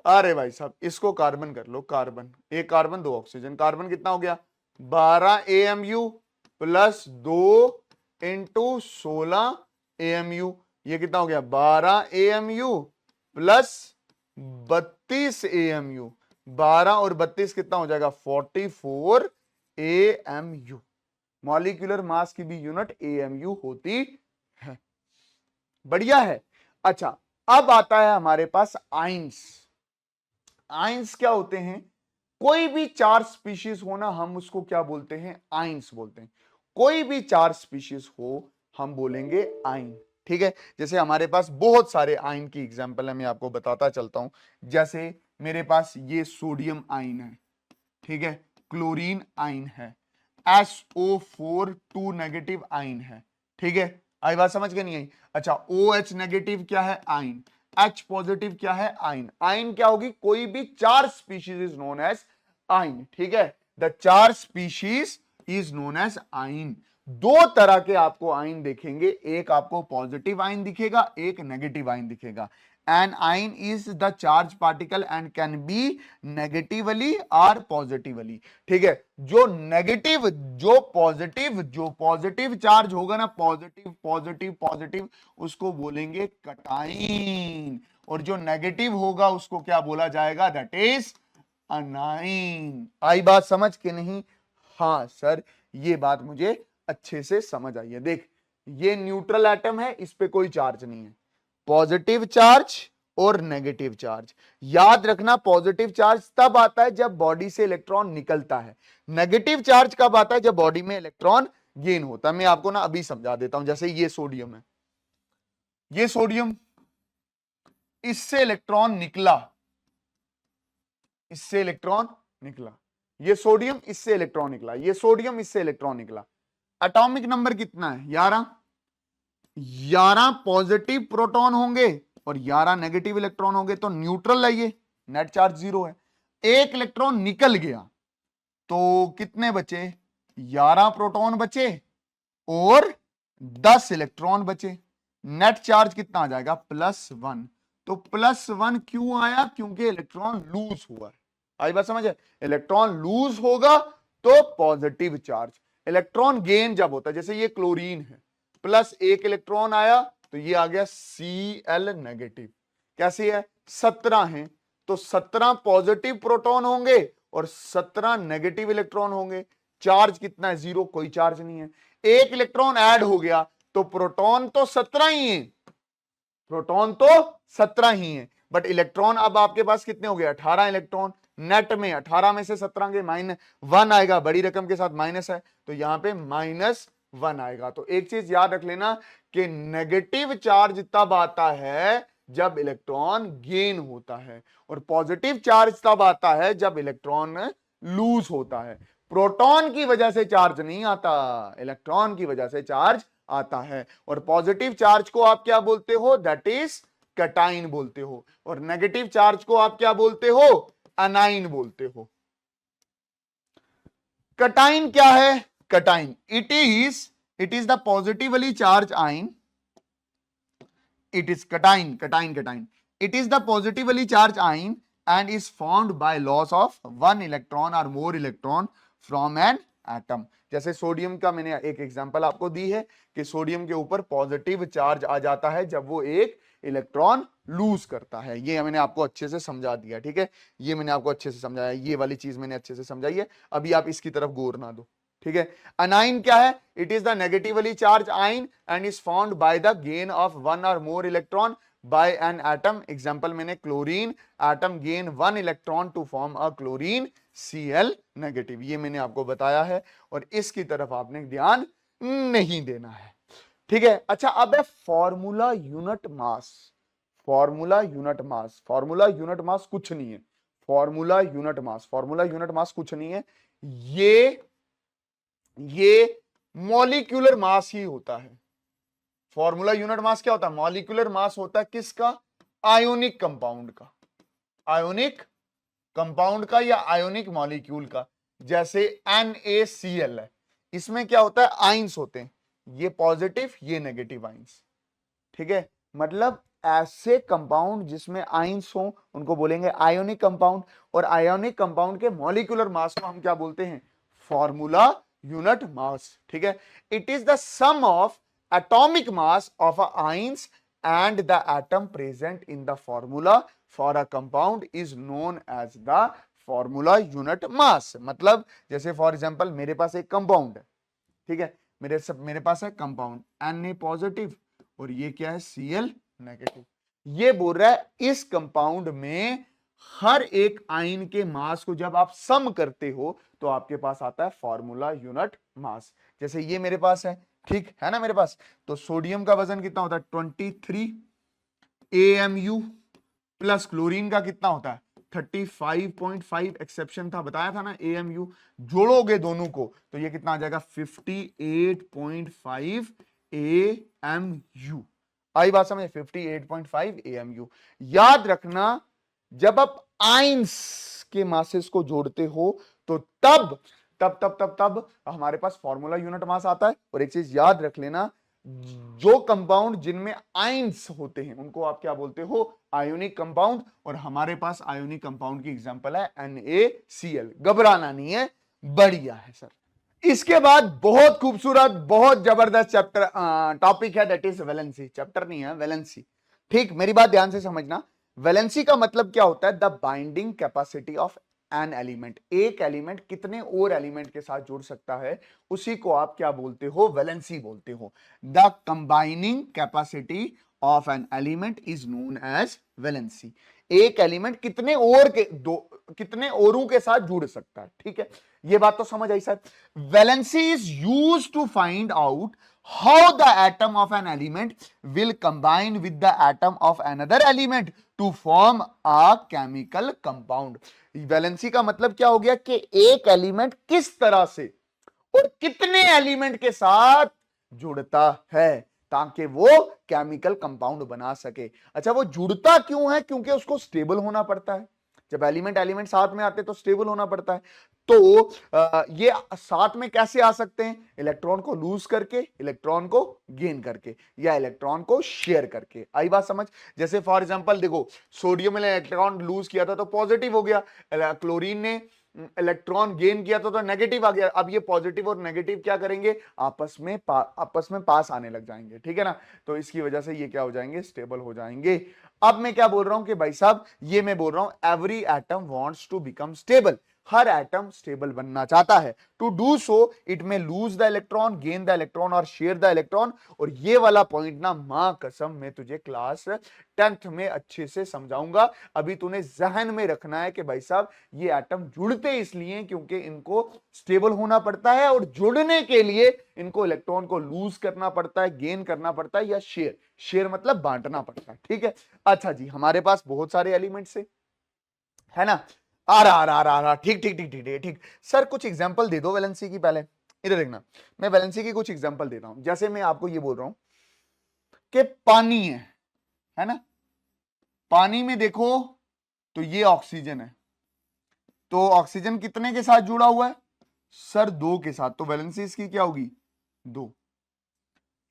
अरे भाई साहब, इसको कार्बन कर लो, कार्बन, एक कार्बन 2 ऑक्सीजन, कार्बन कितना हो गया? 12 AMU प्लस 2 इंटू 16 AMU, ये कितना हो गया? 12 AMU प्लस 32 AMU। 12 और 32 कितना हो जाएगा? 44 AMU। मॉलिक्यूलर मास की भी यूनिट AMU होती है। बढ़िया है। अच्छा, अब आता है हमारे पास आइंस। आइंस क्या होते हैं? कोई भी 4 स्पीशीज हो ना, हम उसको क्या बोलते हैं? आइंस बोलते हैं। कोई भी 4 स्पीशीज हो, हम बोलेंगे आइन, ठीक है। जैसे हमारे पास बहुत सारे आइन की एग्जांपल है, मैं आपको बताता चलता हूं। जैसे मेरे पास ये सोडियम आइन है, ठीक है, क्लोरीन आइन है, SO4 2 नेगेटिव आइन है, ठीक है। आई बात समझ के नहीं आई? अच्छा, OH नेगेटिव क्या है? आइन। H पॉजिटिव क्या है? आइन। आइन क्या होगी? कोई भी 4 species is known as ion, ठीक है। The 4 species is known as ion. 2 तरह के आपको आइन देखेंगे, एक आपको पॉजिटिव आइन दिखेगा, एक नेगेटिव आइन दिखेगा। An ion is the charged particle and can be negatively or positively, ठीक है। जो पॉजिटिव चार्ज होगा ना, पॉजिटिव पॉजिटिव पॉजिटिव, उसको बोलेंगे कटाइन। और जो नेगेटिव होगा उसको क्या बोला जाएगा? That is anion. आई बात समझ के नहीं? हाँ सर, ये बात मुझे अच्छे से समझ आई है। देख, ये न्यूट्रल एटम है, इस पे कोई चार्ज नहीं है। पॉजिटिव चार्ज और नेगेटिव चार्ज, याद रखना। पॉजिटिव चार्ज तब आता है जब बॉडी से इलेक्ट्रॉन निकलता है। नेगेटिव चार्ज कब आता है? जब बॉडी में इलेक्ट्रॉन गेन होता है। मैं आपको ना अभी समझा देता हूं। जैसे ये सोडियम है, ये सोडियम, इससे इलेक्ट्रॉन निकला, इससे इलेक्ट्रॉन निकला, ये सोडियम, इससे इलेक्ट्रॉन निकला, ये सोडियम, इससे इलेक्ट्रॉन निकला। एटॉमिक नंबर कितना है? 11। 11 पॉजिटिव प्रोटॉन होंगे और 11 नेगेटिव इलेक्ट्रॉन होंगे, तो न्यूट्रल है ये, नेट चार्ज 0 है। एक इलेक्ट्रॉन निकल गया तो कितने बचे? 11 प्रोटॉन बचे और 10 इलेक्ट्रॉन बचे। नेट चार्ज कितना आ जाएगा? +1। तो +1 क्यों आया? क्योंकि इलेक्ट्रॉन लूज हुआ। आई बात समझ है? इलेक्ट्रॉन लूज होगा तो पॉजिटिव चार्ज। इलेक्ट्रॉन गेन जब होता है, जैसे ये क्लोरीन है, +1 इलेक्ट्रॉन आया तो ये आ गया Cl नेगेटिव। कैसे है? 17 है, तो 17 पॉजिटिव प्रोटॉन होंगे और 17 नेगेटिव इलेक्ट्रॉन होंगे। चार्ज कितना है? 0, कोई चार्ज नहीं है। एक इलेक्ट्रॉन ऐड हो गया तो प्रोटॉन तो 17 ही है, प्रोटॉन तो 17 ही है, बट इलेक्ट्रॉन अब आपके पास कितने हो गए, 18 इलेक्ट्रॉन। नेट में 18 में से 17 के -1 आएगा, बड़ी रकम के साथ माइनस है तो यहां पे -1 आएगा। तो एक चीज याद रख लेना कि नेगेटिव चार्ज तब आता है जब इलेक्ट्रॉन गेन होता है, और पॉजिटिव चार्ज तब आता है जब इलेक्ट्रॉन लूज होता है। प्रोटॉन की वजह से चार्ज नहीं आता, इलेक्ट्रॉन की वजह से चार्ज आता है। और पॉजिटिव चार्ज को आप क्या बोलते हो, दैट इज कैटाइन बोलते हो, और नेगेटिव चार्ज को आप क्या बोलते हो, एनाइन बोलते हो। कैटाइन क्या है, cation it is the positively charge आइन, it is cation, it is the positively charged ion and is formed by loss of one electron or more electron from an atom। जैसे sodium का मैंने एक example आपको दी है कि sodium के ऊपर पॉजिटिव चार्ज आ जाता है जब वो एक इलेक्ट्रॉन लूज करता है। ये मैंने आपको अच्छे से समझा दिया, ठीक है, ये मैंने आपको अच्छे से समझाया, ये वाली चीज मैंने अच्छे से समझाई है, अभी आप इसकी तरफ गौर ना दो, ठीक है। अनाइन क्या है, it is the negatively charge ion and is found by the gain of one or more electron by an atom. Example मैंने chlorine, atom gain 1 electron to form a chlorine Cl negative, ये मैंने आपको बताया है और इसकी तरफ आपने ध्यान नहीं देना है, ठीक है। अच्छा, अब है formula unit mass. Formula unit mass, formula unit mass कुछ नहीं है, formula unit mass, formula unit mass कुछ नहीं है, ये मॉलिक्यूलर मास ही होता है। फॉर्मूला यूनिट मास क्या होता है, मॉलिक्यूलर मास होता है किसका, आयोनिक कंपाउंड का, आयोनिक कंपाउंड का या आयोनिक मॉलिक्यूल का। जैसे NaCl है, इसमें क्या होता है, आइंस होते हैं, ये पॉजिटिव ये नेगेटिव आइंस, ठीक है। मतलब ऐसे कंपाउंड जिसमें आइंस हो उनको बोलेंगे आयोनिक कंपाउंड, और आयोनिक कंपाउंड के मॉलिक्यूलर मास को हम क्या बोलते हैं, फॉर्मूला यूनिट मास, ठीक है। It is the sum of atomic mass of a ions and the atom present in the formula for a compound is known as the formula unit mass। मतलब जैसे for example मेरे पास एक compound है, ठीक है, मेरे पास है कंपाउंड Na पॉजिटिव और ये क्या है, Cl नेगेटिव। ये बोल रहा है इस कंपाउंड में हर एक आयन के मास को जब आप सम करते हो तो आपके पास आता है फॉर्मूला यूनिट मास। जैसे ये मेरे पास है, ठीक है ना मेरे पास, तो सोडियम का वजन कितना होता है 23 AMU प्लस क्लोरीन का कितना होता है 35.5, एक्सेप्शन था बताया था ना AMU, जोड़ोगे दोनों को तो ये कितना आ जाएगा 58.5 AMU। आई बात समझ, 58.5 AMU। याद रखना जब आप आइंस के मासेस को जोड़ते हो तो तब हमारे पास फॉर्मूला यूनिट मास आता है। और एक चीज याद रख लेना, जो कंपाउंड जिनमें आइंस होते हैं उनको आप क्या बोलते हो, आयोनिक कंपाउंड। और हमारे पास आयोनिक कंपाउंड की एग्जांपल है NaCl। घबराना नहीं है, बढ़िया है सर। इसके बाद बहुत खूबसूरत बहुत जबरदस्त चैप्टर टॉपिक है, दैट इज वैलेंसी। चैप्टर नहीं है, वैलेंसी, ठीक। मेरी बात ध्यान से समझना, वैलेंसी का मतलब क्या होता है, the binding capacity of an element. एक एलिमेंट कितने और एलिमेंट के साथ जुड़ सकता है, उसी को आप क्या बोलते हो, वैलेंसी बोलते हो। The combining capacity of an element is known as valency. एक एलिमेंट कितने औरों के साथ जुड़ सकता है, ठीक है। ये बात तो समझ आई sir. Valency is used to find out how the atom of an element will combine with the atom of another element to form a chemical compound। Valency का मतलब क्या हो गया कि एक एलिमेंट किस तरह से और कितने एलिमेंट के साथ जुड़ता है ताकि वो केमिकल कंपाउंड बना सके। अच्छा, वो जुड़ता क्यों है, क्योंकि उसको स्टेबल होना पड़ता है। जब एलिमेंट साथ में आते तो स्टेबल होना पड़ता है। तो ये साथ में कैसे आ सकते हैं, इलेक्ट्रॉन को लूज करके, इलेक्ट्रॉन को गेन करके, या इलेक्ट्रॉन को शेयर करके। आई बात समझ। जैसे फॉर एग्जांपल देखो, सोडियम ने इलेक्ट्रॉन लूज किया था तो पॉजिटिव हो गया, क्लोरीन ने इलेक्ट्रॉन गेन किया तो नेगेटिव आ गया। अब ये पॉजिटिव और नेगेटिव क्या करेंगे, आपस में पास आने लग जाएंगे, ठीक है ना। तो इसकी वजह से ये क्या हो जाएंगे, स्टेबल हो जाएंगे। अब मैं क्या बोल रहा हूं कि भाई साहब, ये मैं बोल रहा हूं every atom wants to become stable. हर एटम स्टेबल बनना चाहता है। To do so it may lose the electron, gain the electron और शेयर द इलेक्ट्रॉन। और ये वाला पॉइंट ना मां कसम मैं तुझे क्लास 10th में अच्छे से समझाऊंगा। अभी तूने जहन में रखना है कि भाई साहब ये एटम जुड़ते इसलिए क्योंकि इनको स्टेबल होना पड़ता है, और जुड़ने के लिए इनको इलेक्ट्रॉन को लूज करना पड़ता है, गेन करना पड़ता है, या शेयर, शेयर मतलब बांटना पड़ता है। ठीक है, अच्छा जी, हमारे पास बहुत सारे एलिमेंट्स है ना। आ रहा, ठीक ठीक ठीक ठीक ठीक ठीक। सर कुछ एग्जांपल दे दो वैलेंसी की। पहले इधर देखना, मैं वैलेंसी की कुछ एग्जांपल देता हूं। जैसे मैं आपको ये बोल रहा हूं कि पानी है ना, पानी में देखो तो ये ऑक्सीजन है, तो ऑक्सीजन कितने के साथ जुड़ा हुआ है सर? 2 के साथ, तो वैलेंसी इसकी क्या होगी? 2।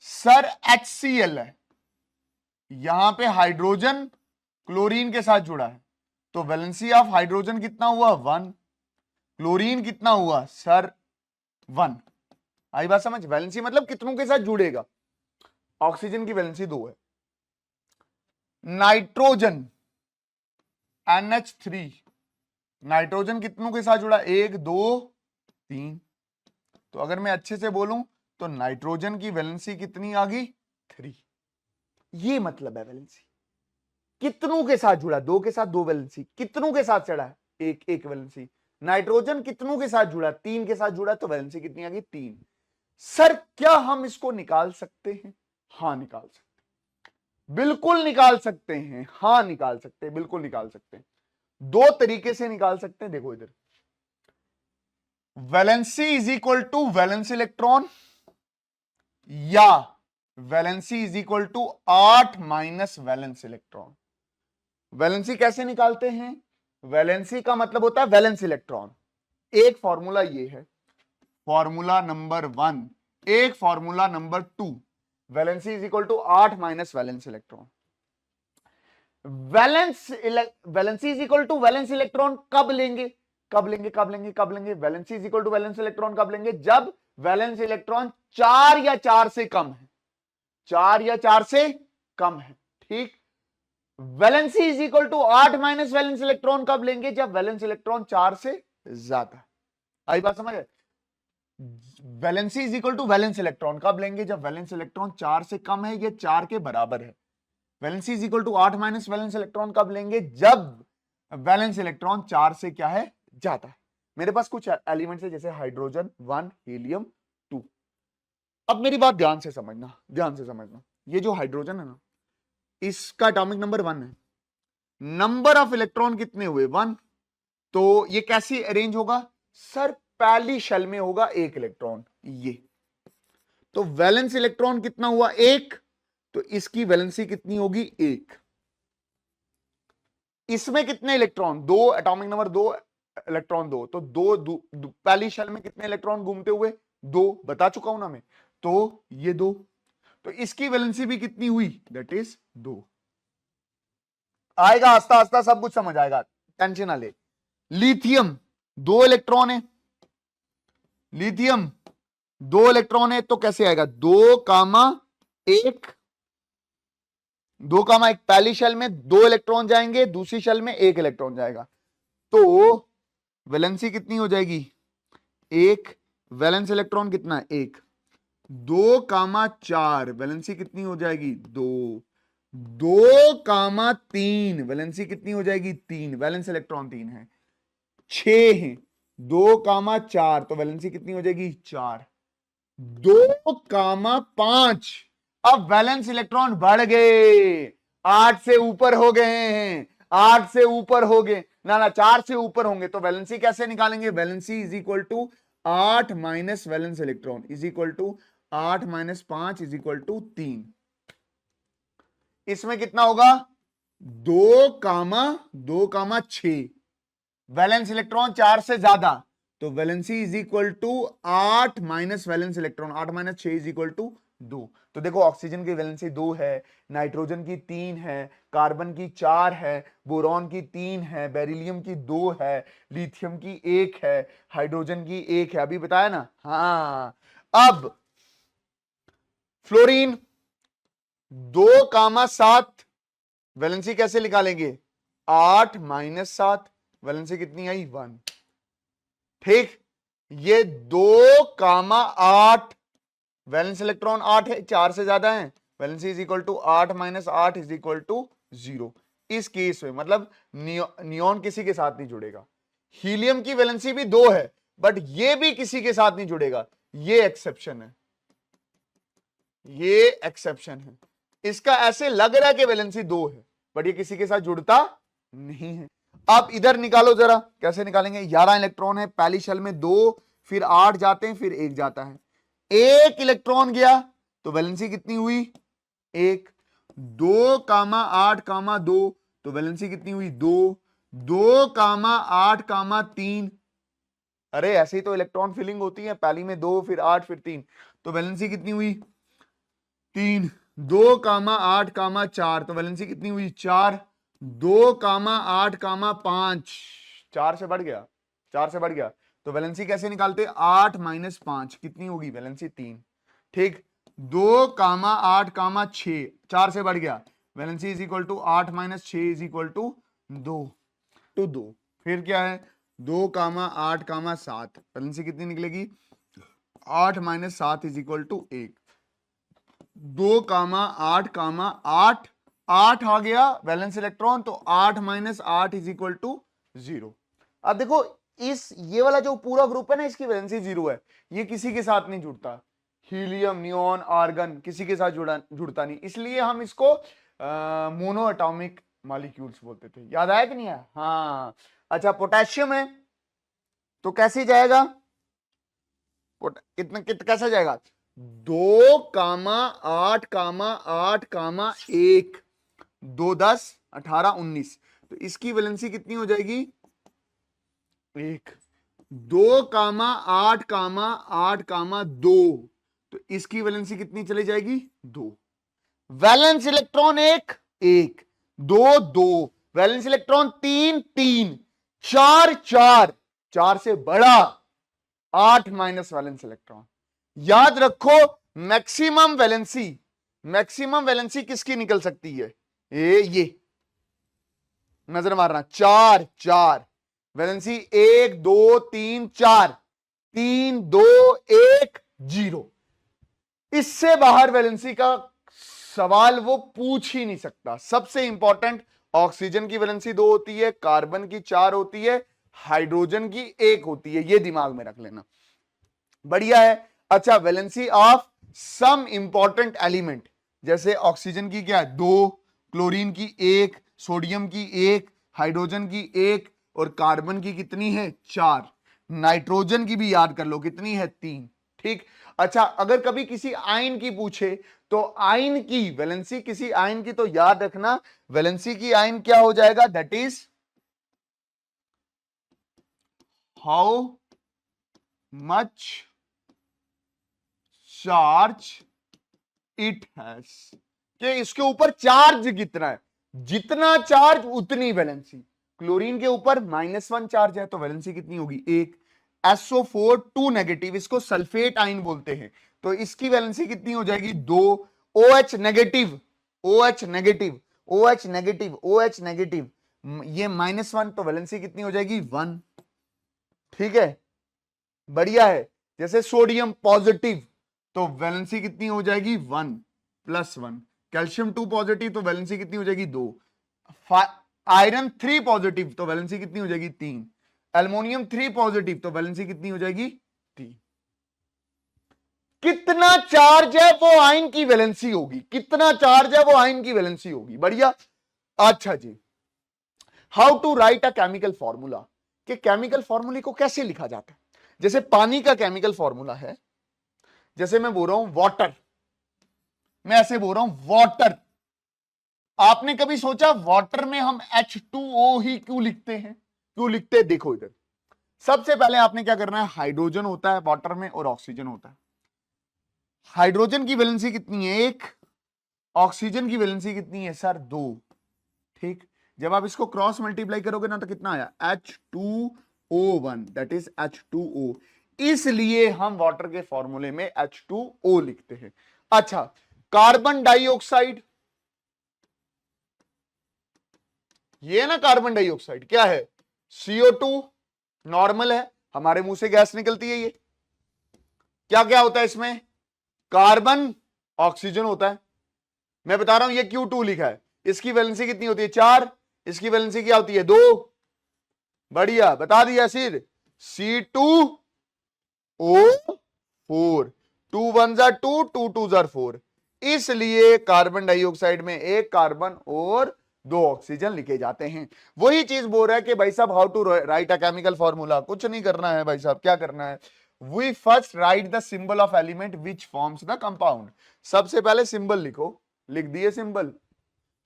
सर HCl है, यहां पे हाइड्रोजन क्लोरीन के साथ जुड़ा है, तो वैलेंसी ऑफ हाइड्रोजन कितना हुआ? 1। क्लोरीन कितना हुआ सर? 1। आई बात समझ? वैलेंसी मतलब कितनों के साथ जुड़ेगा। ऑक्सीजन की वैलेंसी 2 है। नाइट्रोजन NH3, नाइट्रोजन कितनों के साथ जुड़ा? 1 2 3। तो अगर मैं अच्छे से बोलूं तो नाइट्रोजन की वैलेंसी कितनी आ गई? 3। ये मतलब है वैलेंसी कितनों के साथ जुड़ा? 2 के साथ 2 वैलेंसी। कितनों के साथ चढ़ा? 1 1 वैलेंसी। नाइट्रोजन कितनों के साथ जुड़ा? 3 के साथ जुड़ा, तो वैलेंसी कितनी आ गई? 3। सर क्या हम इसको निकाल सकते हैं? हाँ निकाल सकते हैं, बिल्कुल निकाल सकते हैं। हाँ निकाल सकते हैं, बिल्कुल निकाल सकते हैं। 2 तरीके से निकाल सकते हैं। देखो इधर, valency is equal to valence electron, या valency is equal to 8 minus valence electron. Valency कैसे निकालते हैं? वैलेंसी का मतलब होता है वैलेंस इलेक्ट्रॉन। एक फॉर्मूला ये है, फॉर्मूला नंबर 1। एक formula number 2, valency is equal to 8 minus valence electron. Valency is equal to valence electron कब लेंगे? Valency is equal to valence electron कब लेंगे? जब वैलेंस इलेक्ट्रॉन 4 या 4 से कम है। 4 या 4 से कम है, ठीक। Valency is equal to 8 minus valence electron कब लेंगे? जब वैलेंस इलेक्ट्रॉन 4 से ज्यादा। आई बात समझ? Valency is equal to valence electron कब लेंगे? जब वैलेंस इलेक्ट्रॉन 4 से कम है या 4 के बराबर है। Valency is equal to 8 minus valence electron कब लेंगे? जब वैलेंस इलेक्ट्रॉन 4 से क्या है? ज्यादा है। मेरे पास कुछ एलिमेंट्स है जैसे हाइड्रोजन 1, हीलियम 2। अब मेरी बात ध्यान से समझना, ध्यान से समझना। ये जो हाइड्रोजन है ना, इसका एटॉमिक नंबर 1 है। नंबर ऑफ इलेक्ट्रॉन कितने हुए? 1। तो ये कैसे अरेंज होगा सर? पहली शेल में होगा 1 इलेक्ट्रॉन, ये। तो वैलेंस इलेक्ट्रॉन कितना हुआ? 1। तो इसकी वैलेंसी कितनी होगी? 1। इसमें कितने इलेक्ट्रॉन? 2। Atomic number 2, electron 2। तो पहली शेल में कितने इलेक्ट्रॉन घूमते हुए? 2। बता चुका हूं ना मैं। तो ये 2, तो इसकी वैलेंसी भी कितनी हुई? That is 2। आएगा, आस्ता आस्ता सब कुछ समझ आएगा, टेंशन ना ले। लिथियम 2 इलेक्ट्रॉन है, लिथियम 2 इलेक्ट्रॉन है, तो कैसे आएगा? 2 कामा 1, 2 कामा 1। पहली शेल में 2 इलेक्ट्रॉन जाएंगे, दूसरी शेल में 1 इलेक्ट्रॉन जाएगा, तो वैलेंसी कितनी हो जाएगी? 1। वैलेंस इलेक्ट्रॉन कितना? 1। 2 कामा 4, वैलेंसी कितनी हो जाएगी? 2। 2 कामा 3, वैलेंसी कितनी हो जाएगी? 3। वैलेंस इलेक्ट्रॉन 3 है। 6 है, 2 कामा 4, तो वैलेंसी कितनी हो जाएगी? 4। 2 कामा 5, अब वैलेंस इलेक्ट्रॉन बढ़ गए, 8 से ऊपर हो गए हैं, 8 से ऊपर हो गए ना, 4 से ऊपर होंगे, तो वैलेंसी कैसे निकालेंगे? Valency is equal to 8 minus valence electron is equal to 8 minus 5 is equal to 3। इसमें कितना होगा? 2 कामा 6, वैलेंस इलेक्ट्रॉन 4 से ज्यादा, तो valency is equal to 8 minus valence electron, 8 minus 6 is equal to 2। तो देखो ऑक्सीजन की वैलेंसी 2 है, नाइट्रोजन की 3 है, कार्बन की 4 है, बोरॉन की 3 है, बेरिलियम की 2 है, लिथियम की 1 है, हाइड्रोजन की 1 है। अभी बताया ना? हाँ। अब फ्लोरीन 2 कामा 7, वैलेंसी कैसे निकालेंगे? 8 माइनस 7, वैलेंसी कितनी आई? 1। ठीक, ये 2,8 वैलेंस इलेक्ट्रॉन 8 है, 4 से ज्यादा है, valency is equal to 8 minus 8 is equal to 0। इस केस में मतलब नियॉन किसी के साथ नहीं जुड़ेगा। हीलियम की वैलेंसी भी 2 है, बट ये भी किसी के साथ नहीं जुड़ेगा, ये एक्सेप्शन है, ये एक्सेप्शन है। इसका ऐसे लग रहा है कि वैलेंसी 2 है, बट ये किसी के साथ जुड़ता नहीं है। अब इधर निकालो जरा, कैसे निकालेंगे? 11 इलेक्ट्रॉन है, पहली शेल में 2, फिर 8 जाते हैं, फिर 1 जाता है। 1 इलेक्ट्रॉन गया तो वैलेंसी कितनी हुई? 1। 2,8,2 तो वैलेंसी कितनी हुई? 2। 2,8,3, अरे ऐसे ही तो इलेक्ट्रॉन फिलिंग होती है, पहली में 2, फिर 8, फिर 3, तो वैलेंसी कितनी हुई? 3। 2,8,4 तो वैलेंसी कितनी हुई? 4। 2,8,5, 4 से बढ़ गया, 4 से बढ़ गया, तो वैलेंसी कैसे निकालते? 8 माइनस 5 कितनी होगी? वैलेंसी 3। ठीक, 2,8,6 4 से बढ़ गया, valency is equal to 8 minus 6 is equal to 2। फिर क्या है? 2,8,7 वैलेंसी कितनी निकलेगी? 8 माइनस 7 इज इक्वल टू 1। 2,8,8 8 आ गया वैलेंस इलेक्ट्रॉन, तो 8 माइनस 8 इज इक्वल टू 0। अब देखो ये वाला जो पूरा ग्रुप है ना, इसकी वैलेंसी 0 है, ये किसी के साथ नहीं जुड़ता, हीलियम, नियॉन, आर्गन किसी के साथ जुड़ता नहीं, इसलिए हम इसको मोनो एटॉमिक मॉलिक्यूल्स बोलते थे। याद आया कि नहीं आया? हाँ। अच्छा, पोटेशियम है तो कैसे जाएगा? कैसा जाएगा? 2,8,8,1 2 10 18 19, तो इसकी वैलेंसी कितनी हो जाएगी? 1। 2,8,8,2 तो इसकी वैलेंसी कितनी चली जाएगी? 2। वैलेंस इलेक्ट्रॉन 1 1 2 2, वैलेंस इलेक्ट्रॉन 3 3 4 4, 4 से बड़ा 8 माइनस वैलेंस इलेक्ट्रॉन। याद रखो, मैक्सिमम वैलेंसी किसकी निकल सकती है? ये नजर मारना, 4 4, वैलेंसी 1 2 3 4, 3 2 1 0। इससे बाहर वैलेंसी का सवाल वो पूछ ही नहीं सकता। सबसे इंपॉर्टेंट, ऑक्सीजन की वैलेंसी 2 होती है, कार्बन की 4 होती है, हाइड्रोजन की 1 होती है, ये दिमाग में रख लेना। बढ़िया है। अच्छा, valency of some important element, जैसे ऑक्सीजन की क्या है? 2, क्लोरीन की 1, सोडियम की 1, हाइड्रोजन की 1, और कार्बन की कितनी है? 4। नाइट्रोजन की भी याद कर लो, कितनी है? 3। ठीक। अच्छा, अगर कभी किसी आयन की पूछे तो आयन की वैलेंसी, किसी आयन की, तो याद रखना वैलेंसी की आयन क्या हो जाएगा? That is how much charge it has, कि इसके ऊपर चार्ज कितना है, जितना चार्ज उतनी वैलेंसी। क्लोरीन के ऊपर -1 चार्ज है तो वैलेंसी कितनी होगी? 1। SO4 2 नेगेटिव, इसको सल्फेट आयन बोलते हैं, तो इसकी वैलेंसी कितनी हो जाएगी? 2। OH negative, OH negative, OH negative, OH negative, ये -1, तो वैलेंसी कितनी हो जाएगी? 1। ठीक है, बढ़िया है। जैसे सोडियम पॉजिटिव, तो वैलेंसी कितनी हो जाएगी? 1 + 1। कैल्शियम 2 पॉजिटिव, तो वैलेंसी कितनी हो जाएगी? 2। आयरन 3 पॉजिटिव, तो वैलेंसी कितनी हो जाएगी? 3। एल्युमिनियम 3 पॉजिटिव, तो वैलेंसी कितनी हो जाएगी? 3। कितना चार्ज है वो आयन की वैलेंसी होगी, कितना चार्ज है वो आयन की वैलेंसी होगी। बढ़िया। अच्छा जी, how to write a chemical formula, कि केमिकल फॉर्मूले को कैसे लिखा जाता है। जैसे पानी का केमिकल फॉर्मूला है, जैसे मैं बोल रहा हूं वाटर, मैं ऐसे बोल रहा हूं वाटर, आपने कभी सोचा वाटर में हम H2O ही क्यों लिखते हैं? क्यों लिखते हैं? देखो इधर, सबसे पहले आपने क्या करना है, हाइड्रोजन होता है वाटर में और ऑक्सीजन होता है। हाइड्रोजन की वैलेंसी कितनी है? 1। ऑक्सीजन की वैलेंसी कितनी है सर? 2। ठीक, जब आप इसको क्रॉस मल्टीप्लाई करोगे ना तो कितना आया? H2O1, that is H2O। इसलिए हम वाटर के फॉर्मूले में H2O लिखते हैं। अच्छा, कार्बन डाइऑक्साइड, ये ना कार्बन डाइऑक्साइड क्या है? CO2 नॉर्मल है, हमारे मुंह से गैस निकलती है ये। क्या क्या होता है इसमें? कार्बन, ऑक्सीजन होता है। मैं बता रहा हूं ये Q2 लिखा है, इसकी वैलेंसी कितनी होती है? 4। इसकी वैलेंसी क्या होती है? 2। बढ़िया, बता दिया सिर। C2O4, 2 1 2, 2 2 4। इसलिए कार्बन डाइऑक्साइड में एक कार्बन और 2 ऑक्सीजन लिखे जाते हैं। वही चीज बोल रहा है कि भाई साहब how to write a chemical formula. कुछ नहीं करना है भाई साहब, क्या करना है? We first write the symbol of element which forms the compound. सबसे पहले सिंबल लिखो, लिख दिए सिंबल,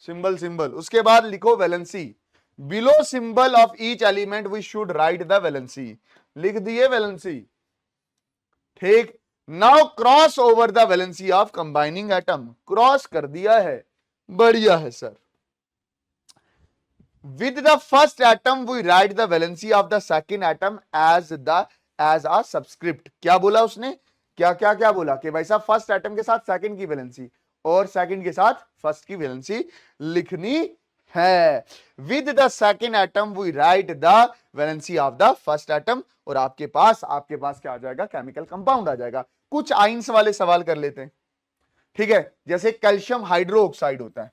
सिंबल सिंबल। उसके बाद लिखो valency. Below symbol of each element we should write the valency. लिख दिए वैलेंसी, ठीक। Now cross over the valency of combining atom. Cross कर दिया है, बढ़िया है sir. With the first atom we write the valency of the second atom as a subscript. क्या बोला उसने? क्या क्या क्या बोला कि भाई साहब फर्स्ट एटम के साथ सेकंड की वैलेंसी और सेकंड के साथ फर्स्ट की वैलेंसी लिखनी है। With the second atom we write the valency of the first atom, और आपके पास क्या आ जाएगा? केमिकल कंपाउंड आ जाएगा। कुछ आइंस वाले सवाल कर लेते हैं, ठीक है। जैसे कैल्शियम हाइड्रोक्साइड होता है,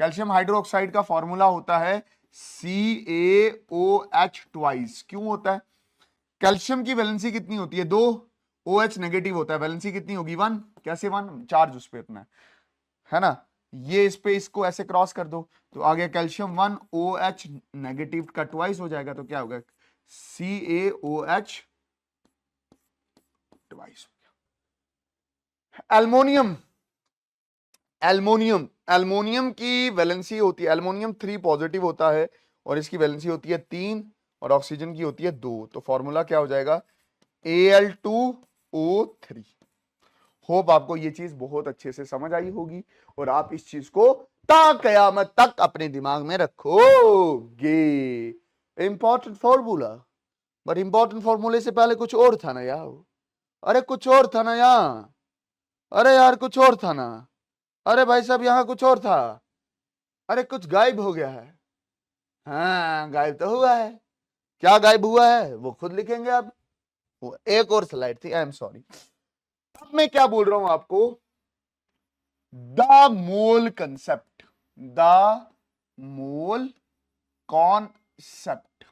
कैल्शियम हाइड्रोक्साइड का फॉर्मूला होता है CaOH ट्वाइस। क्यों होता है? कैल्शियम की वैलेंसी कितनी होती है? 2। OH नेगेटिव होता है, वैलेंसी कितनी होगी? 1। कैसे 1? चार्ज उस पे उतना है ना। ये इस पे इसको ऐसे क्रॉस कर दो तो आ गया कैल्शियम 1, OH नेगेटिव का ट्वाइस हो जाएगा, तो क्या होगा? CaOH twice. Aluminium, aluminium, aluminium की वैलेंसी होती है, एल्युमिनियम 3 पॉजिटिव होता है और इसकी वैलेंसी होती है 3 और ऑक्सीजन की होती है 2। तो फॉर्मूला क्या हो जाएगा? Al2O3। होप आपको ये चीज बहुत अच्छे से समझ आई होगी और आप इस चीज को ता कयामत तक अपने दिमाग में रखोगे। इंपॉर्टेंट फॉर्मूला, बट इंपॉर्टेंट फॉर्मूले से पहले कुछ और था ना यार। अरे कुछ और था ना यार, अरे यार कुछ और था ना। अरे भाई साहब यहां कुछ और था। अरे कुछ गायब हो गया है। हाँ गायब तो हुआ है। क्या गायब हुआ है वो खुद लिखेंगे अब। वो एक और स्लाइड थी, आई एम सॉरी। अब मैं क्या बोल रहा हूं आपको? The mole concept, the mole concept.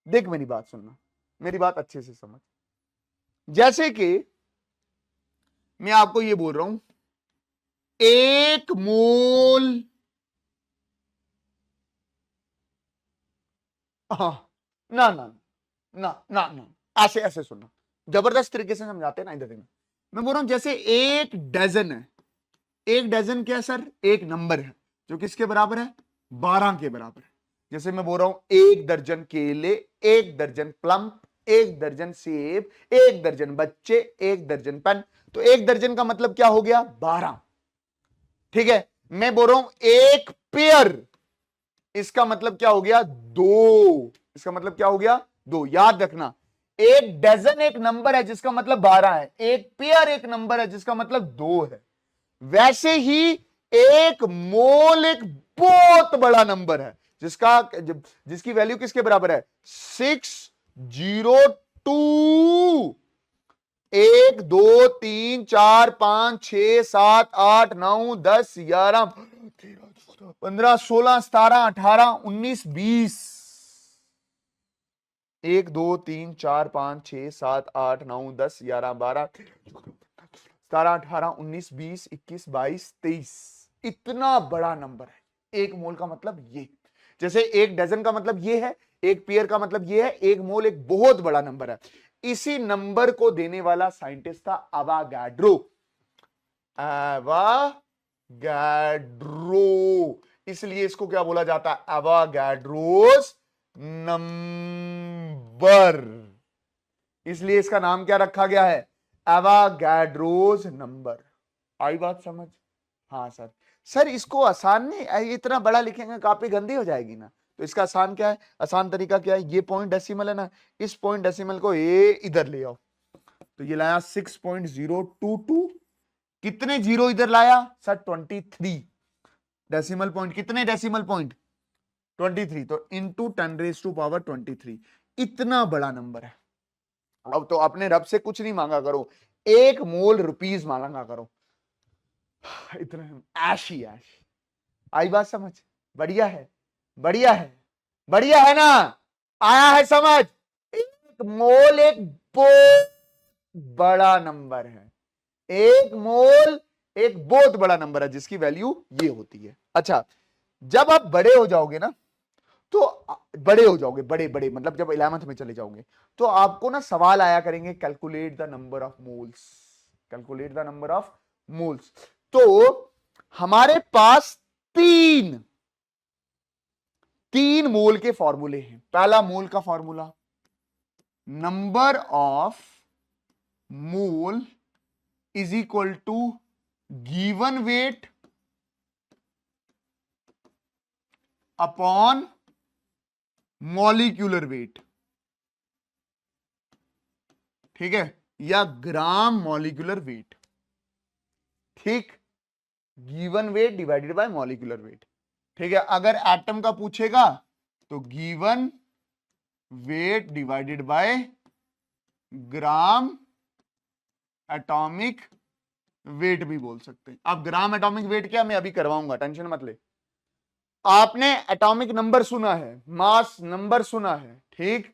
देख मेरी बात सुनना, मेरी बात अच्छे से समझ। जैसे कि मैं आपको ये बोल रहा हूं 1 मोल, हाँ ना ना ना ना ना, ऐसे ऐसे सुनना, जबरदस्त तरीके से समझाते हैं ना। इधर देखना, मैं बोल रहा हूं जैसे 1 डजन है। 1 डजन क्या सर? एक नंबर है जो किसके बराबर है? 12 के बराबर है। जैसे मैं बोल रहा हूं 1 दर्जन केले, 1 दर्जन प्लम, 1 दर्जन सेब, 1 दर्जन बच्चे, 1 दर्जन पेन। तो 1 दर्जन का मतलब क्या हो गया? 12। ठीक है। मैं बोल रहा हूं 1 पेयर, इसका मतलब क्या हो गया? 2। इसका मतलब क्या हो गया? 2। याद रखना, 1 डजन एक नंबर है जिसका मतलब 12 है, 1 पेयर एक नंबर है जिसका मतलब 2 है। वैसे ही 1 मोल एक बहुत बड़ा नंबर है जिसकी वैल्यू किसके बराबर है? 602। 1 2 3 4 5 6 7 8 9 10 11 15 16 17 18 19 20। 1 2 3 4 5 6 7 8 9 10 11 12 17 18 19 20 21 22 23। इतना बड़ा नंबर है 1 मोल का मतलब ये। जैसे 1 डजन का मतलब ये है, 1 पेयर का मतलब ये है, 1 मोल एक बहुत बड़ा नंबर है। इसी नंबर को देने वाला साइंटिस्ट था अवागाड्रो। अवागाड्रो, इसलिए इसको क्या बोला जाता है? अवागाड्रोस नंबर। इसलिए इसका नाम क्या रखा गया है? अवागाड्रोस नंबर। आई बात समझ? हाँ सर। सर इसको आसान नहीं, इतना बड़ा लिखेंगे काफी गंदी हो जाएगी ना। तो इसका आसान क्या है? आसान तरीका क्या है? ये पॉइंट डेसिमल है ना, इस पॉइंट डेसिमल को ये इधर ले आओ। तो ये लाया 6.022। कितने जीरो इधर लाया सर? 23 decimal point. कितने डेसिमल पॉइंट? 23। तो इंटू 10⁻⁻23। इतना बड़ा नंबर है। अब तो अपने रब से कुछ नहीं मांगा करो, 1 मोल रुपीज मांगा करो, इतना ऐश ही ऐश। आई बात समझ? बढ़िया है, बढ़िया है, बढ़िया है ना? आया है समझ? 1 मोल एक बहुत बड़ा नंबर है, 1 मोल एक बहुत बड़ा नंबर है जिसकी वैल्यू ये होती है। अच्छा, जब आप बड़े हो जाओगे ना, तो बड़े हो जाओगे, बड़े बड़े मतलब जब 11th में चले जाओगे, तो आपको ना सवाल आया करेंगे, calculate the number of moles, calculate the number of moles. तो हमारे पास तीन मोल के फॉर्मूले हैं। पहला मोल का formula, number of mole is equal to given weight upon molecular weight, ठीक है, या ग्राम मॉलिक्यूलर वेट, ठीक, given weight divided by molecular weight, ठीक है। अगर एटम का पूछेगा तो given weight divided by gram atomic weight भी बोल सकते हैं। अब ग्राम एटॉमिक वेट क्या, मैं अभी करवाऊंगा, टेंशन मत ले। आपने एटॉमिक नंबर सुना है, मास नंबर सुना है, ठीक,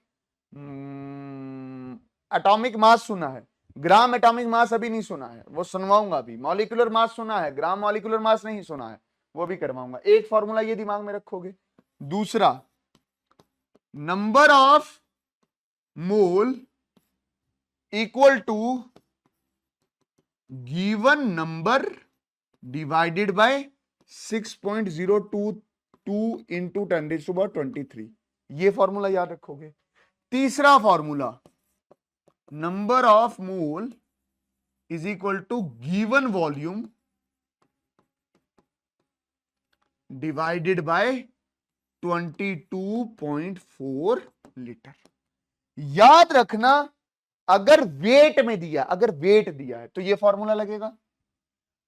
एटॉमिक मास सुना है, ग्राम एटॉमिक मास अभी नहीं सुना है, वो सुनवाऊंगा अभी। मॉलिक्यूलर मास सुना है, ग्राम मॉलिक्यूलर मास नहीं सुना है, वो भी करवाऊंगा। एक फॉर्मूला ये दिमाग में रखोगे। दूसरा, number of mole equal to given number divided by 6.022 into 10⁻23, ये फॉर्मूला याद रखोगे। तीसरा formula, number of mole is equal to given volume divided by 22.4 litre. याद रखना, अगर वेट में दिया, अगर वेट दिया है तो ये फॉर्मूला लगेगा,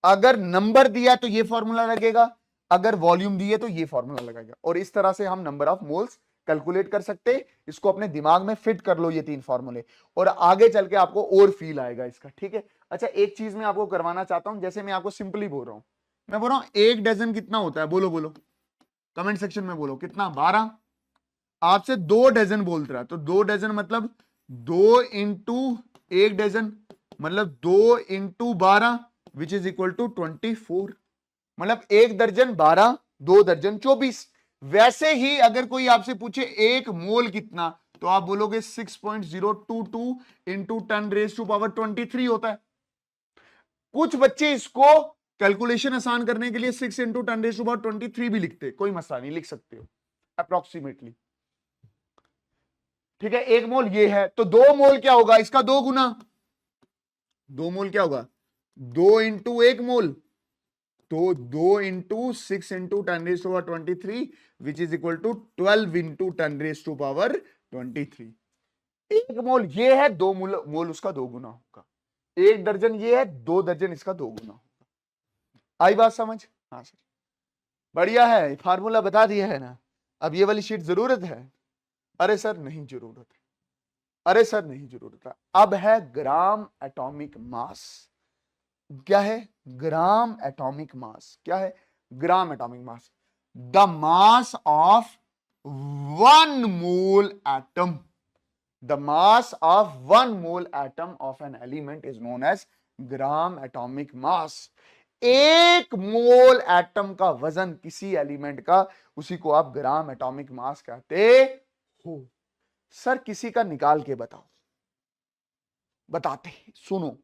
अगर नंबर दिया है तो ये फॉर्मूला लगेगा, अगर वॉल्यूम दिए तो ये फॉर्मूला लगेगा। और इस तरह से हम नंबर ऑफ मोल्स कैलकुलेट कर सकते हैं। इसको अपने दिमाग में फिट कर लो ये 3 फॉर्मूले, और आगे चल के आपको और फील आएगा इसका, ठीक है। अच्छा, एक चीज मैं आपको करवाना चाहता हूं, जैसे मैं आपको सिंपली बोल रहा हूं, मैं बोल रहा हूं 1 डजन कितना होता है, बोलो बोलो, कमेंट सेक्शन में बोलो कितना, 12। आपसे 2 डजन बोल रहा है, तो 2 डजन मतलब 2 इंटू 1 डजन, मतलब 2 into 12 which is equal to 24, मतलब 1 दर्जन 12, 2 दर्जन 24। वैसे ही अगर कोई आपसे पूछे 1 मोल कितना, तो आप बोलोगे 6.022 इंटू 10⁻23 होता है। कुछ बच्चे इसको कैलकुलेशन आसान करने के लिए 6 इंटू 10⁻23 भी लिखते, कोई मसला नहीं, लिख सकते हो अप्रोक्सीमेटली, ठीक है। 1 मोल ये है, तो 2 मोल क्या होगा, इसका 2 गुना। 2 मोल क्या होगा, 2 इंटू 1 मोल, तो 2 into 6 into 10⁻23 which is equal to 12 into 10⁻23। 1 mole ये है, 2 मोल उसका 2 गुना होगा। 1 दर्जन ये है, 2 दर्जन इसका 2 गुना होगा। आई बात समझ? हाँ सर, बढ़िया है, फार्मूला बता दिया है ना। अब ये वाली शीट जरूरत है? अरे सर नहीं जरूरत है, अरे सर नहीं जरूरत है। अब है ग्राम एटॉमिक मास। क्या है? Gram atomic mass. क्या है? Gram atomic mass, the mass of 1 mole atom, the mass of 1 mole atom of an element is known as gram atomic mass. 1 mole atom का वजन किसी एलिमेंट का, उसी को आप ग्राम एटॉमिक मास कहते हो। सर किसी का निकाल के बताओ, बताते हैं, सुनो,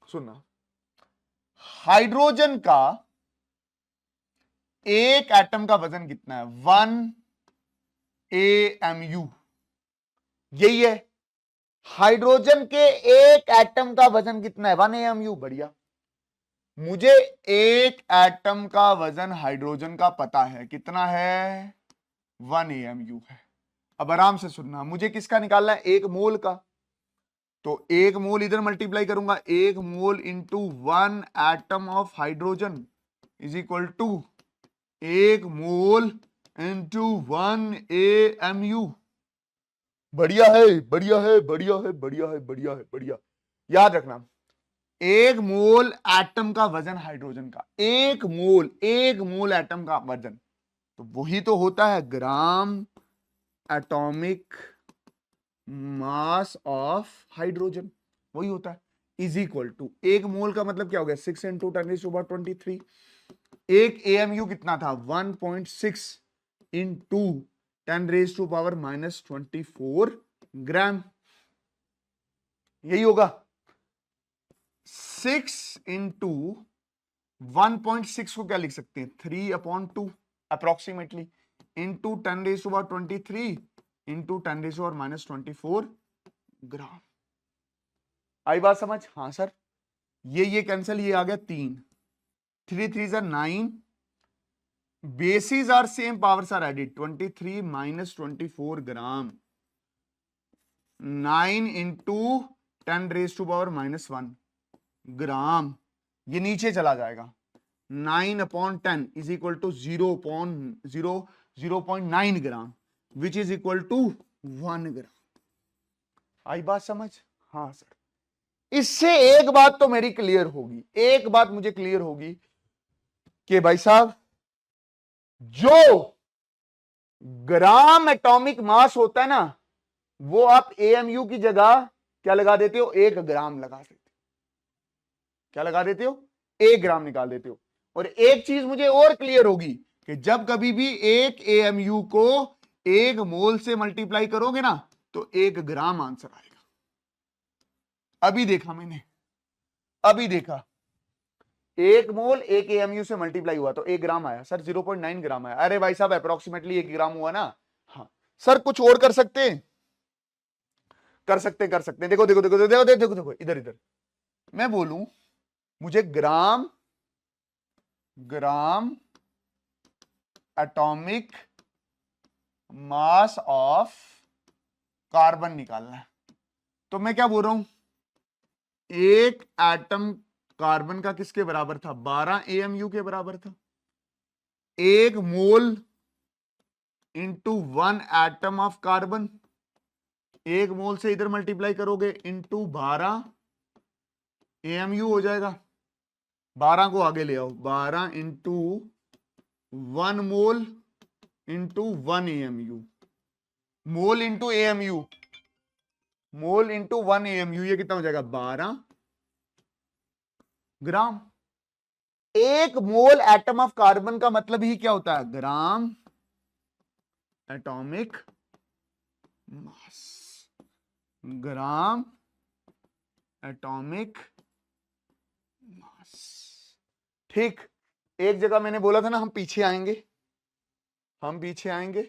सुनना। हाइड्रोजन का 1 एटम का वजन कितना है? 1 AMU, यही है। हाइड्रोजन के 1 एटम का वजन कितना है? 1 AMU। बढ़िया, मुझे 1 एटम का वजन हाइड्रोजन का पता है, कितना है? 1 AMU है। अब आराम से सुनना, मुझे किसका निकालना है? 1 मोल का। तो 1 मोल इधर मल्टीप्लाई करूंगा, 1 mole into 1 atom of hydrogen is equal to 1 mole into 1 AMU। बढ़िया है, बढ़िया है, बढ़िया है, बढ़िया है, बढ़िया है, बढ़िया। याद रखना, एक मोल एटम का वजन हाइड्रोजन का, एक मोल एटम का वजन, तो वही तो होता है gram atomic mass of hydrogen, वही होता है। इज इक्वल टू, एक मोल का मतलब क्या हो गया, 6 × 10⁻23। एक एएमयू कितना था, 1.6 इंटू 10⁻⁻24 ग्राम, यही होगा। 6 इंटू 1.6 को क्या लिख सकते हैं, 3/2 अप्रोक्सीमेटली, इंटू 10⁻23 इंटू 10⁻⁻24 ग्राम। आई बात समझ? हाँ सर, ये कैंसिल, ये आ गया 3, 3 3 ज़ा 9, basis are same, powers are added, 23 - 24 gram, 9 into 10⁻⁻1 gram, ये नीचे चला जाएगा, 9/10 is equal to 0.9 gram, which is equal to 1 gram. आई बात समझ? हाँ सर। इससे एक बात तो मेरी क्लियर होगी, एक बात मुझे क्लियर होगी कि भाई साहब, जो ग्राम एटॉमिक मास होता है ना, वो आप एएमयू की जगह क्या लगा देते हो, 1 ग्राम लगा देते हो। क्या लगा देते हो, 1 ग्राम निकाल देते हो। और एक चीज मुझे और क्लियर होगी कि जब कभी भी एक एएमयू को 1 मोल से मल्टीप्लाई करोगे ना, तो 1 ग्राम आंसर आएगा। अभी देखा मैंने, अभी देखा, 1 मोल 1 एएमयू से मल्टीप्लाई हुआ तो 1 ग्राम आया सर, 0.9 ग्राम आया। अरे भाई साहब, अप्रोक्सीमेटली 1 ग्राम हुआ ना। हाँ सर, कुछ और कर सकते हैं, कर सकते कर सकते हैं। देखो देखो देखो देखो देखो देखो, देखो इधर इधर, मैं बोलूं, मुझे ग्राम एटॉमिक मास ऑफ कार्बन निकालना है, तो मैं क्या बोल रहा हूं, एक एटम कार्बन का किसके बराबर था, 12 एएमयू के बराबर था। 1 mole into 1 atom of carbon, 1 मोल से इधर मल्टीप्लाई करोगे इंटू 12 एएमयू हो जाएगा। 12 को आगे ले आओ, 12 into 1 mole into 1 AMU, mole into AMU, मोल इंटू 1 एएमयू, ये कितना हो जाएगा, 12 ग्राम। एक मोल एटम ऑफ कार्बन का मतलब ही क्या होता है, ग्राम एटॉमिक मास, ग्राम एटॉमिक मास। ठीक, एक जगह मैंने बोला था ना, हम पीछे आएंगे, हम पीछे आएंगे,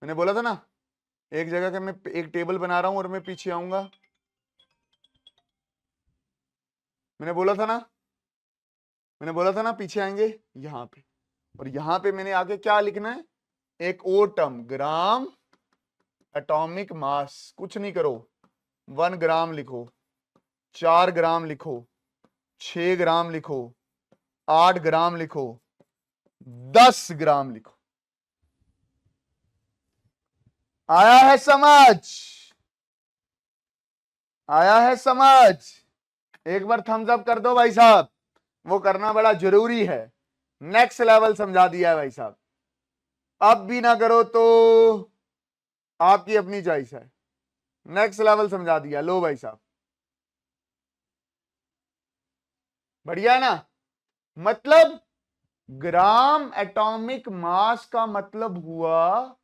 मैंने बोला था ना, एक जगह का मैं एक टेबल बना रहा हूं और मैं पीछे आऊंगा, मैंने बोला था ना, मैंने बोला था ना पीछे आएंगे यहां पे, और यहां पे मैंने आगे क्या लिखना है, एक और टर्म, ग्राम एटॉमिक मास। कुछ नहीं करो, 1 ग्राम लिखो, 4 ग्राम लिखो, 6 ग्राम लिखो, 8 ग्राम लिखो, 10 ग्राम लिखो। आया है समझ? आया है समझ? एक बार थम्स अप कर दो भाई साहब, वो करना बड़ा जरूरी है। नेक्स्ट लेवल समझा दिया है भाई साहब, अब भी ना करो तो आपकी अपनी चॉइस है। नेक्स्ट लेवल समझा दिया, लो भाई साहब, बढ़िया है ना। मतलब ग्राम एटॉमिक मास का मतलब हुआ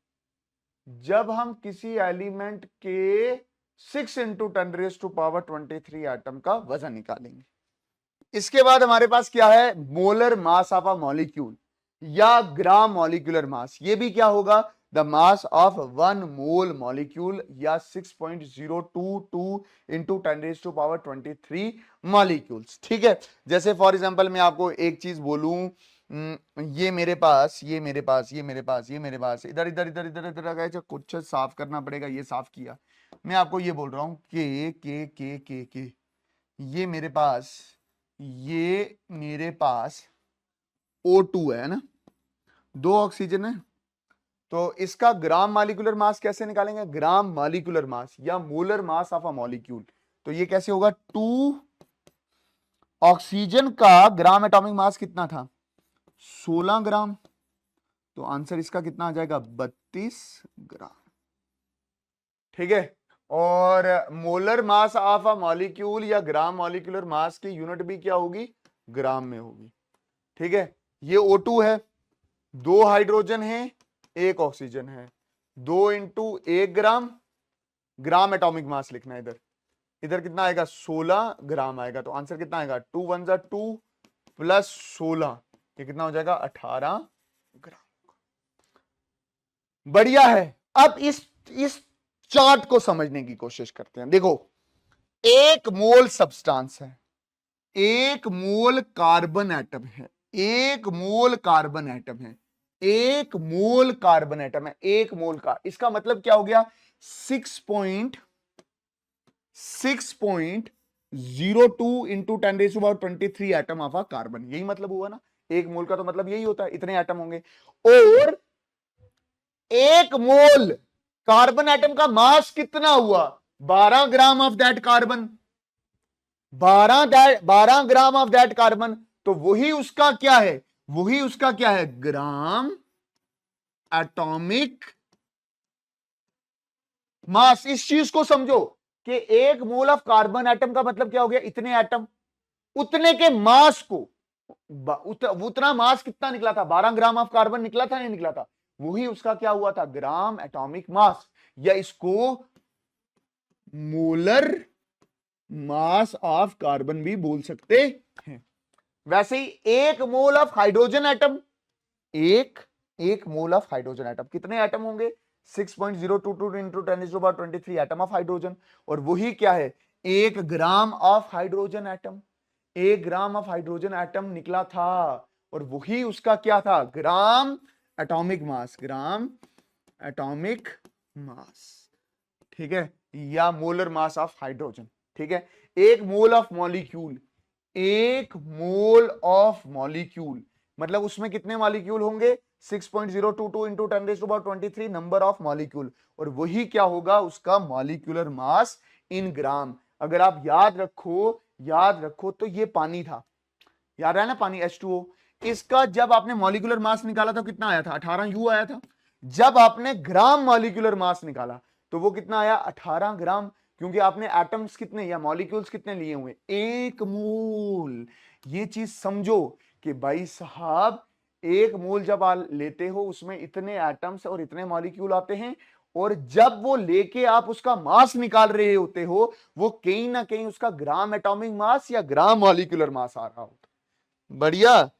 जब हम किसी एलिमेंट के 6 × 10⁻23 एटम का वजन निकालेंगे। इसके बाद हमारे पास क्या है, molar mass of a molecule या ग्राम मॉलिक्यूलर मास। ये भी क्या होगा, the mass of 1 mole molecule या 6.022 इंटू 10⁻23 मॉलिक्यूल्स। ठीक है, जैसे फॉर एग्जांपल मैं आपको एक चीज बोलूं, ये मेरे पास, ये मेरे पास, ये मेरे पास, ये मेरे पास, इधर इधर इधर इधर इधर गए, जो कुछ साफ करना पड़ेगा, ये साफ किया। मैं आपको ये बोल रहा हूं के ये मेरे पास, ये मेरे पास O2 है ना, 2 ऑक्सीजन है, तो इसका ग्राम मॉलिक्यूलर मास कैसे निकालेंगे? ग्राम मॉलिक्यूलर मास या molar mass of a molecule. तो ये कैसे होगा? 2 ऑक्सीजन का ग्राम एटॉमिक मास कितना था? 16 ग्राम। तो आंसर इसका कितना आ जाएगा? 32 ग्राम। ठीक है। और molar mass of a molecule या ग्राम मॉलिक्यूलर मास की यूनिट भी क्या होगी? ग्राम में होगी। ठीक है। ये O2 है, 2 हाइड्रोजन है, 1 ऑक्सीजन है, 2 इंटू 1 ग्राम। ग्राम एटॉमिक मास लिखना है इधर। इधर कितना आएगा? 16 ग्राम आएगा। तो आंसर कितना आएगा? 2 1 जा 2 प्लस 16, ये कितना हो जाएगा? 18 ग्राम। बढ़िया है। अब इस चार्ट को समझने की कोशिश करते हैं। देखो, 1 मोल सब्सटेंस है, 1 मोल कार्बन एटम है, 1 मोल कार्बन एटम है, 1 मोल कार्बन एटम है, 1 मोल का। इसका मतलब क्या हो गया? 6.02 into 10⁻23 atom of a carbon. यही मतलब हुआ ना? 1 मोल का तो मतलब यही होता है, इतने एटम होंगे। और 1 मोल कार्बन एटम का मास कितना हुआ? 12 gram of that carbon. 12 gram of that carbon. तो वही उसका क्या है? वही उसका क्या है? ग्राम एटॉमिक मास। इस चीज को समझो कि 1 मोल ऑफ कार्बन एटम का मतलब क्या हो गया? इतने एटम। उतने के मास को उतना मास कितना निकला था? 12 ग्राम ऑफ कार्बन निकला था, नहीं निकला था? वही उसका क्या हुआ था? ग्राम एटॉमिक मास, या इसको मोलर मास ऑफ कार्बन भी बोल सकते हैं। वैसे ही 1 मोल ऑफ हाइड्रोजन एटम, एक मोल ऑफ हाइड्रोजन एटम, कितने एटम होंगे? 6.022 इंटू 10⁻23 एटम ऑफ हाइड्रोजन। और वही क्या है? 1 gram of hydrogen atom. 1 gram of hydrogen atom निकला था, और वही उसका क्या था? ग्राम एटॉमिक मास। ग्राम एटॉमिक मास, ठीक है, या मोलर मास ऑफ हाइड्रोजन। ठीक है। 1 mole of molecule, 1 mole of molecule मतलब उसमें कितने मॉलिक्यूल होंगे? 6.022 इंटू 10⁻23 नंबर ऑफ मॉलिक्यूल। और वही क्या होगा? उसका मॉलिक्यूलर मास इन ग्राम। अगर आप याद रखो तो ये पानी था, याद है ना? पानी H2O। इसका जब आपने मॉलिक्यूलर मास निकाला था कितना आया था? 18 U आया था। जब आपने ग्राम मॉलिक्यूलर मास निकाला तो वो कितना आया? 18 ग्राम। क्योंकि आपने एटम्स कितने या मॉलिक्यूल्स कितने लिए हुए? 1 मोल। ये चीज समझो कि भाई साहब, 1 मोल जब आप लेते हो उसमें इतने एटम्स और इतने मॉलिक्यूल आते हैं, और जब वो लेके आप उसका मास निकाल रहे होते हो, वो कहीं ना कहीं उसका ग्राम एटॉमिक मास या ग्राम मॉलिक्यूलर मास आ रहा होता। बढ़िया।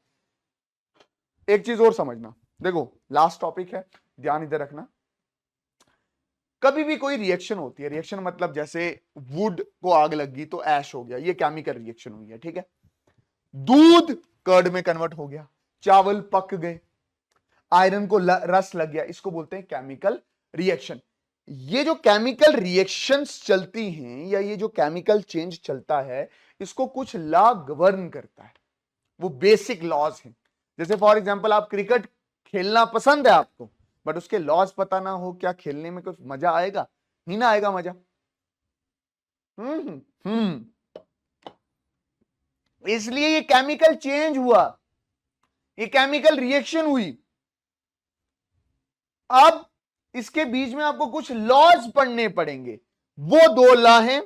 एक चीज और समझना, देखो लास्ट टॉपिक है, ध्यान इधर रखना। कभी भी कोई रिएक्शन होती है, रिएक्शन मतलब जैसे वुड को आग लग गई तो ऐश हो गया, ये केमिकल रिएक्शन हुई है। ठीक है। दूध कर्ड में कन्वर्ट हो गया, चावल पक गए, आयरन को रस लग गया, इसको बोलते हैं केमिकल रिएक्शन। ये जो केमिकल रिएक्शंस चलती हैं या ये जो केमिकल चेंज चलता है, इसको कुछ लॉ गवर्न करता है। वो बेसिक लॉज हैं। जैसे फॉर एग्जांपल, आप क्रिकेट खेलना पसंद है आपको, बट उसके लॉज पता ना हो, क्या खेलने में कुछ मजा आएगा? नहीं ना आएगा मजा। हम्म। इसलिए ये केमिकल चेंज हुआ, ये केमिकल रिएक्शन हुई। अब इसके बीच में आपको कुछ लॉज पढ़ने पड़ेंगे। वो 2 लॉ हैं,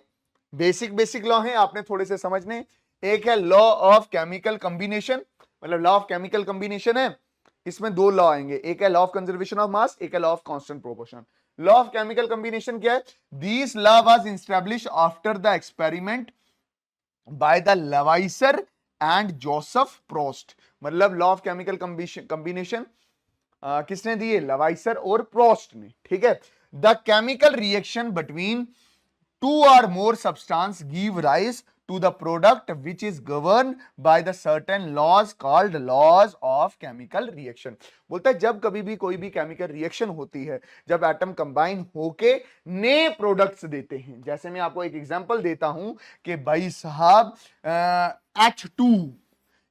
बेसिक लॉ हैं, आपने थोड़े से समझने। एक है लॉ ऑफ केमिकल कॉम्बिनेशन, मतलब लॉ ऑफ केमिकल कॉम्बिनेशन है, इसमें 2 लॉ आएंगे। एक है law of conservation of mass, एक है law of constant proportion. Law of chemical combination क्या है? This law was established after the experiment by the Lavoisier and Joseph Proust. मतलब लॉ ऑफ केमिकल कॉम्बिनेशन किसने दिए? लवाइसर और प्रोस्ट ने। ठीक है। The chemical reaction between 2 or more substance give rise to the product which is governed by the certain laws called laws of chemical reaction। बोलता है जब कभी भी कोई भी केमिकल रिएक्शन होती है, जब एटम कंबाइन होके नए प्रोडक्ट्स देते हैं। जैसे मैं आपको एक एग्जांपल देता हूं कि भाई साहब, H2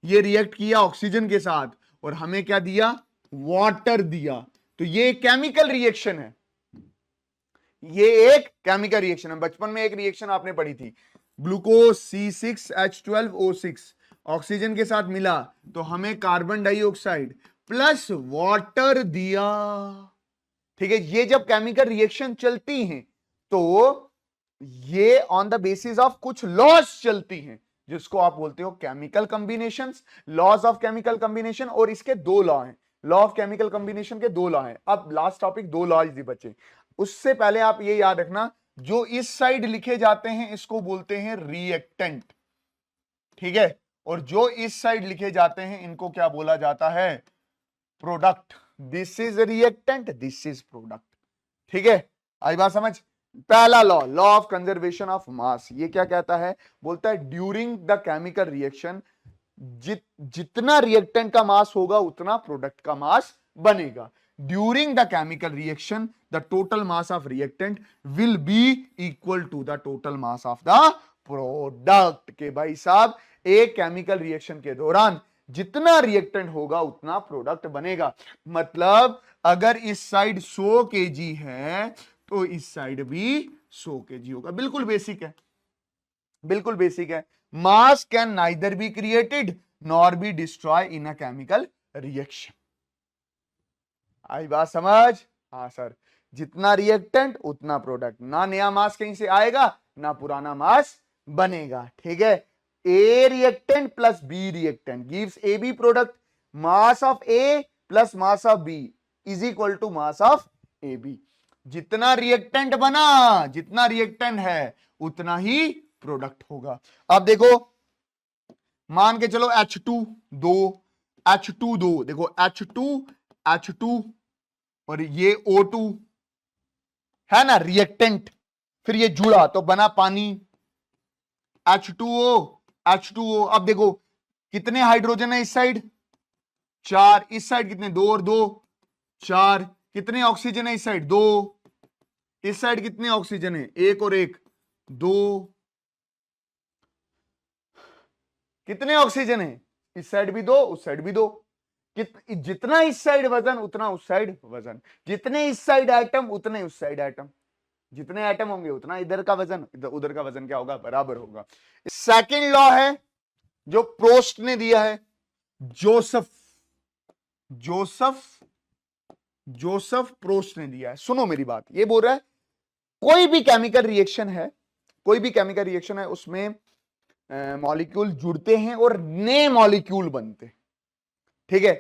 ये रिएक्ट किया ऑक्सीजन के साथ और हमें क्या दिया? वाटर दिया। तो ये केमिकल रिएक्शन है, ये एक केमिकल रिएक्शन है। बचपन में एक रिएक्शन आपने पढ़ी थी, ग्लूकोज C6H12O6 ऑक्सीजन के साथ मिला तो हमें कार्बन डाइऑक्साइड प्लस वाटर दिया। ठीक है, ये जब केमिकल रिएक्शन चलती हैं तो ये ऑन द बेसिस ऑफ कुछ लॉज चलती हैं, जिसको आप बोलते हो chemical combinations, laws of chemical combination. और इसके दो लॉ हैं, लॉ ऑफ केमिकल कॉम्बिनेशन के दो लॉ हैं। अब लास्ट टॉपिक, दो लॉज ही बचे। उससे पहले आप ये याद रखना, जो इस साइड लिखे जाते हैं इसको बोलते हैं रिएक्टेंट, ठीक है, और जो इस साइड लिखे जाते हैं इनको क्या बोला जाता है, product. This is reactant, this is product. ठीक है, आई बात समझ। पहला law, law of conservation of mass, ये क्या कहता है, बोलता है ड्यूरिंग द केमिकल रिएक्शन जितना रिएक्टेंट का मास होगा उतना प्रोडक्ट का मास बनेगा। During the chemical reaction the total mass of reactant will be equal to the total mass of the product. के भाई साहब, एक केमिकल रिएक्शन के दौरान जितना रिएक्टेंट होगा उतना प्रोडक्ट बनेगा। मतलब अगर इस साइड 100 kg है तो इस साइड भी 100 kg होगा। बिल्कुल बेसिक है, बिल्कुल बेसिक है। Mass can neither be created nor be destroy in a chemical reaction. आई बात समझ? हाँ सर, जितना रिएक्टेंट उतना प्रोडक्ट, ना नया मास कहीं से आएगा ना पुराना मास बनेगा। ठीक है, A reactant plus B reactant gives A B product. Mass of A plus mass of B is equal to mass of A B. जितना रिएक्टेंट बना, जितना रिएक्टेंट है उतना ही प्रोडक्ट होगा। अब देखो, मान के चलो H2 2 H2 2, देखो H2 और ये O2 है ना रिएक्टेंट, फिर ये जुड़ा तो बना पानी H2O। अब देखो कितने हाइड्रोजन है इस साइड, 4, इस साइड कितने, 2 और 2 4। कितने ऑक्सीजन है इस साइड, 2। इस साइड कितने ऑक्सीजन है, 1 और 1 2। कितने ऑक्सीजन है, इस साइड भी 2 उस साइड भी 2। जितना इस साइड वजन उतना उस साइड वजन, जितने इस साइड आइटम उतने उस साइड आइटम, जितने आइटम होंगे उतना इधर का वजन, उधर का वजन क्या होगा, बराबर होगा। सेकंड लॉ है जो प्रोस्ट ने दिया है, जोसेफ प्रोस्ट ने दिया है। सुनो मेरी बात, ये बोल रहा है कोई भी केमिकल रिएक्शन है, कोई भी केमिकल रिएक्शन है, उसमें मॉलिक्यूल जुड़ते हैं और नए मॉलिक्यूल बनते हैं। ठीक है,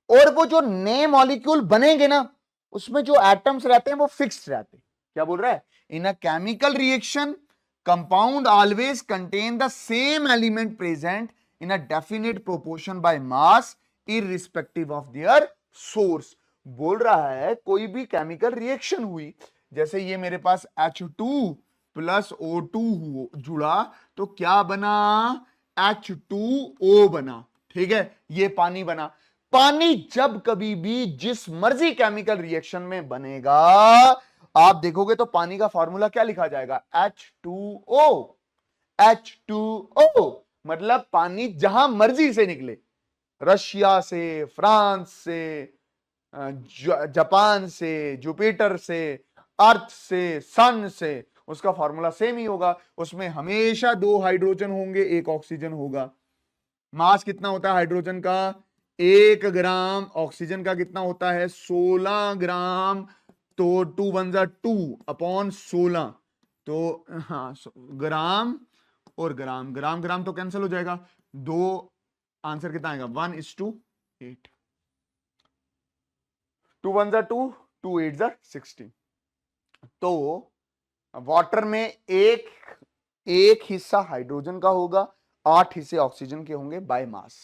और वो जो नए मॉलिक्यूल बनेंगे ना, उसमें जो एटम्स रहते हैं वो फिक्स्ड रहते हैं। क्या बोल रहा है, in a chemical reaction compound always contain the same element present in a definite proportion by mass irrespective of their source. बोल रहा है कोई भी केमिकल रिएक्शन हुई, जैसे ये मेरे पास H2 प्लस O2 जुड़ा तो क्या बना, H2O बना। ठीक है, ये पानी बना। पानी जब कभी भी जिस मर्जी केमिकल रिएक्शन में बनेगा, आप देखोगे तो पानी का फॉर्मूला क्या लिखा जाएगा, H2O। मतलब पानी जहां मर्जी से निकले, रशिया से, फ्रांस से, जापान से, जुपिटर से, अर्थ से, सन से, उसका फॉर्मूला सेम ही होगा। उसमें हमेशा 2 हाइड्रोजन होंगे, 1 ऑक्सीजन होगा। मास कितना होता है हाइड्रोजन का, 1 ग्राम। ऑक्सीजन का कितना होता है, 16 ग्राम। तो 2 1 2 अपॉन 16, तो हाँ ग्राम और ग्राम, ग्राम ग्राम तो कैंसिल हो जाएगा, 2 आंसर कितना आएगा, 1:8। 2 1 2 2 8 16। तो वाटर में एक हिस्सा हाइड्रोजन का होगा, 8 हिस्से ऑक्सीजन के होंगे बाय मास।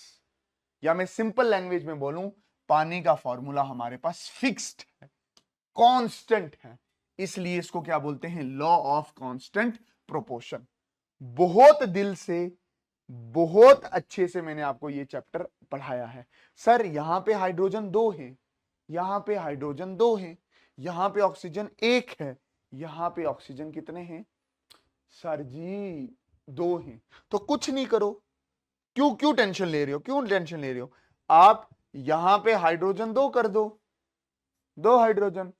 या मैं सिंपल लैंग्वेज में बोलूं, पानी का फॉर्मूला हमारे पास फिक्स्ड है, कांस्टेंट है, इसलिए इसको क्या बोलते हैं, लॉ ऑफ कांस्टेंट प्रोपोर्शन। बहुत दिल से, बहुत अच्छे से मैंने आपको ये चैप्टर पढ़ाया है। सर यहां पे हाइड्रोजन 2 है, यहां पे हाइड्रोजन 2 है, यहां पे ऑक्सीजन 1 है, यहां पे ऑक्सीजन कितने हैं, सर जी 2 हैं। तो कुछ नहीं करो, क्यों टेंशन ले रहे हो, क्यों टेंशन ले रहे हो, आप यहां पे हाइड्रोजन 2 कर दो, 2 हाइड्रोजन।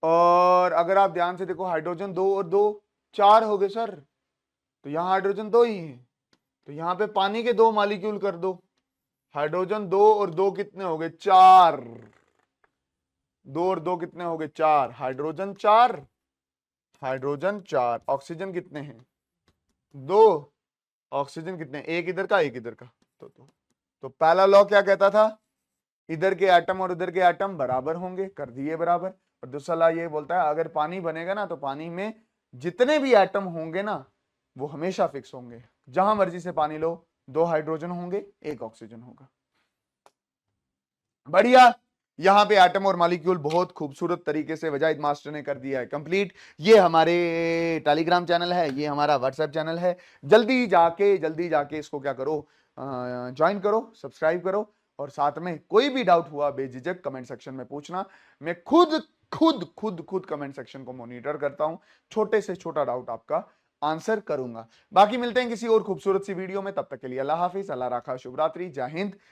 और अगर आप ध्यान से देखो हाइड्रोजन 2 और 2 4 हो गए सर, तो यहां हाइड्रोजन 2 ही है, तो यहां पे पानी के 2 मॉलिक्यूल कर दो। हाइड्रोजन 2 और 2 कितने हो गए 4, 2 और 2 कितने हो गए 4, हाइड्रोजन 4, हाइड्रोजन 4, ऑक्सीजन कितने हैं 2, ऑक्सीजन कितने, एक इधर का एक इधर का। तो पहला लॉ क्या कहता था, इधर के एटम और उधर के एटम बराबर होंगे, कर दिए बराबर। और दूसरा लॉ ये बोलता है अगर पानी बनेगा ना तो पानी में जितने भी एटम होंगे ना वो हमेशा फिक्स होंगे, जहां मर्जी से पानी लो 2 हाइड्रोजन होंगे 1 ऑक्सीजन होगा। बढ़िया, यहां पे एटम और मॉलिक्यूल बहुत खूबसूरत तरीके से वजाहिद मास्टर ने कर दिया है कंप्लीट। ये हमारे टेलीग्राम चैनल है, ये हमारा व्हाट्सएप चैनल है, जल्दी जाके इसको क्या करो, ज्वाइन करो, सब्सक्राइब करो, और साथ में कोई भी डाउट हुआ बेझिझक कमेंट सेक्शन में पूछना। मैं खुद कमेंट सेक्शन को मॉनिटर करता हूं, छोटे से छोटा डाउट आपका आंसर करूंगा। बाकी मिलते हैं किसी और खूबसूरत सी वीडियो में, तब तक के लिए अल्लाह हाफिज, अल्लाह रखा, शुभ रात्रि, जय हिंद,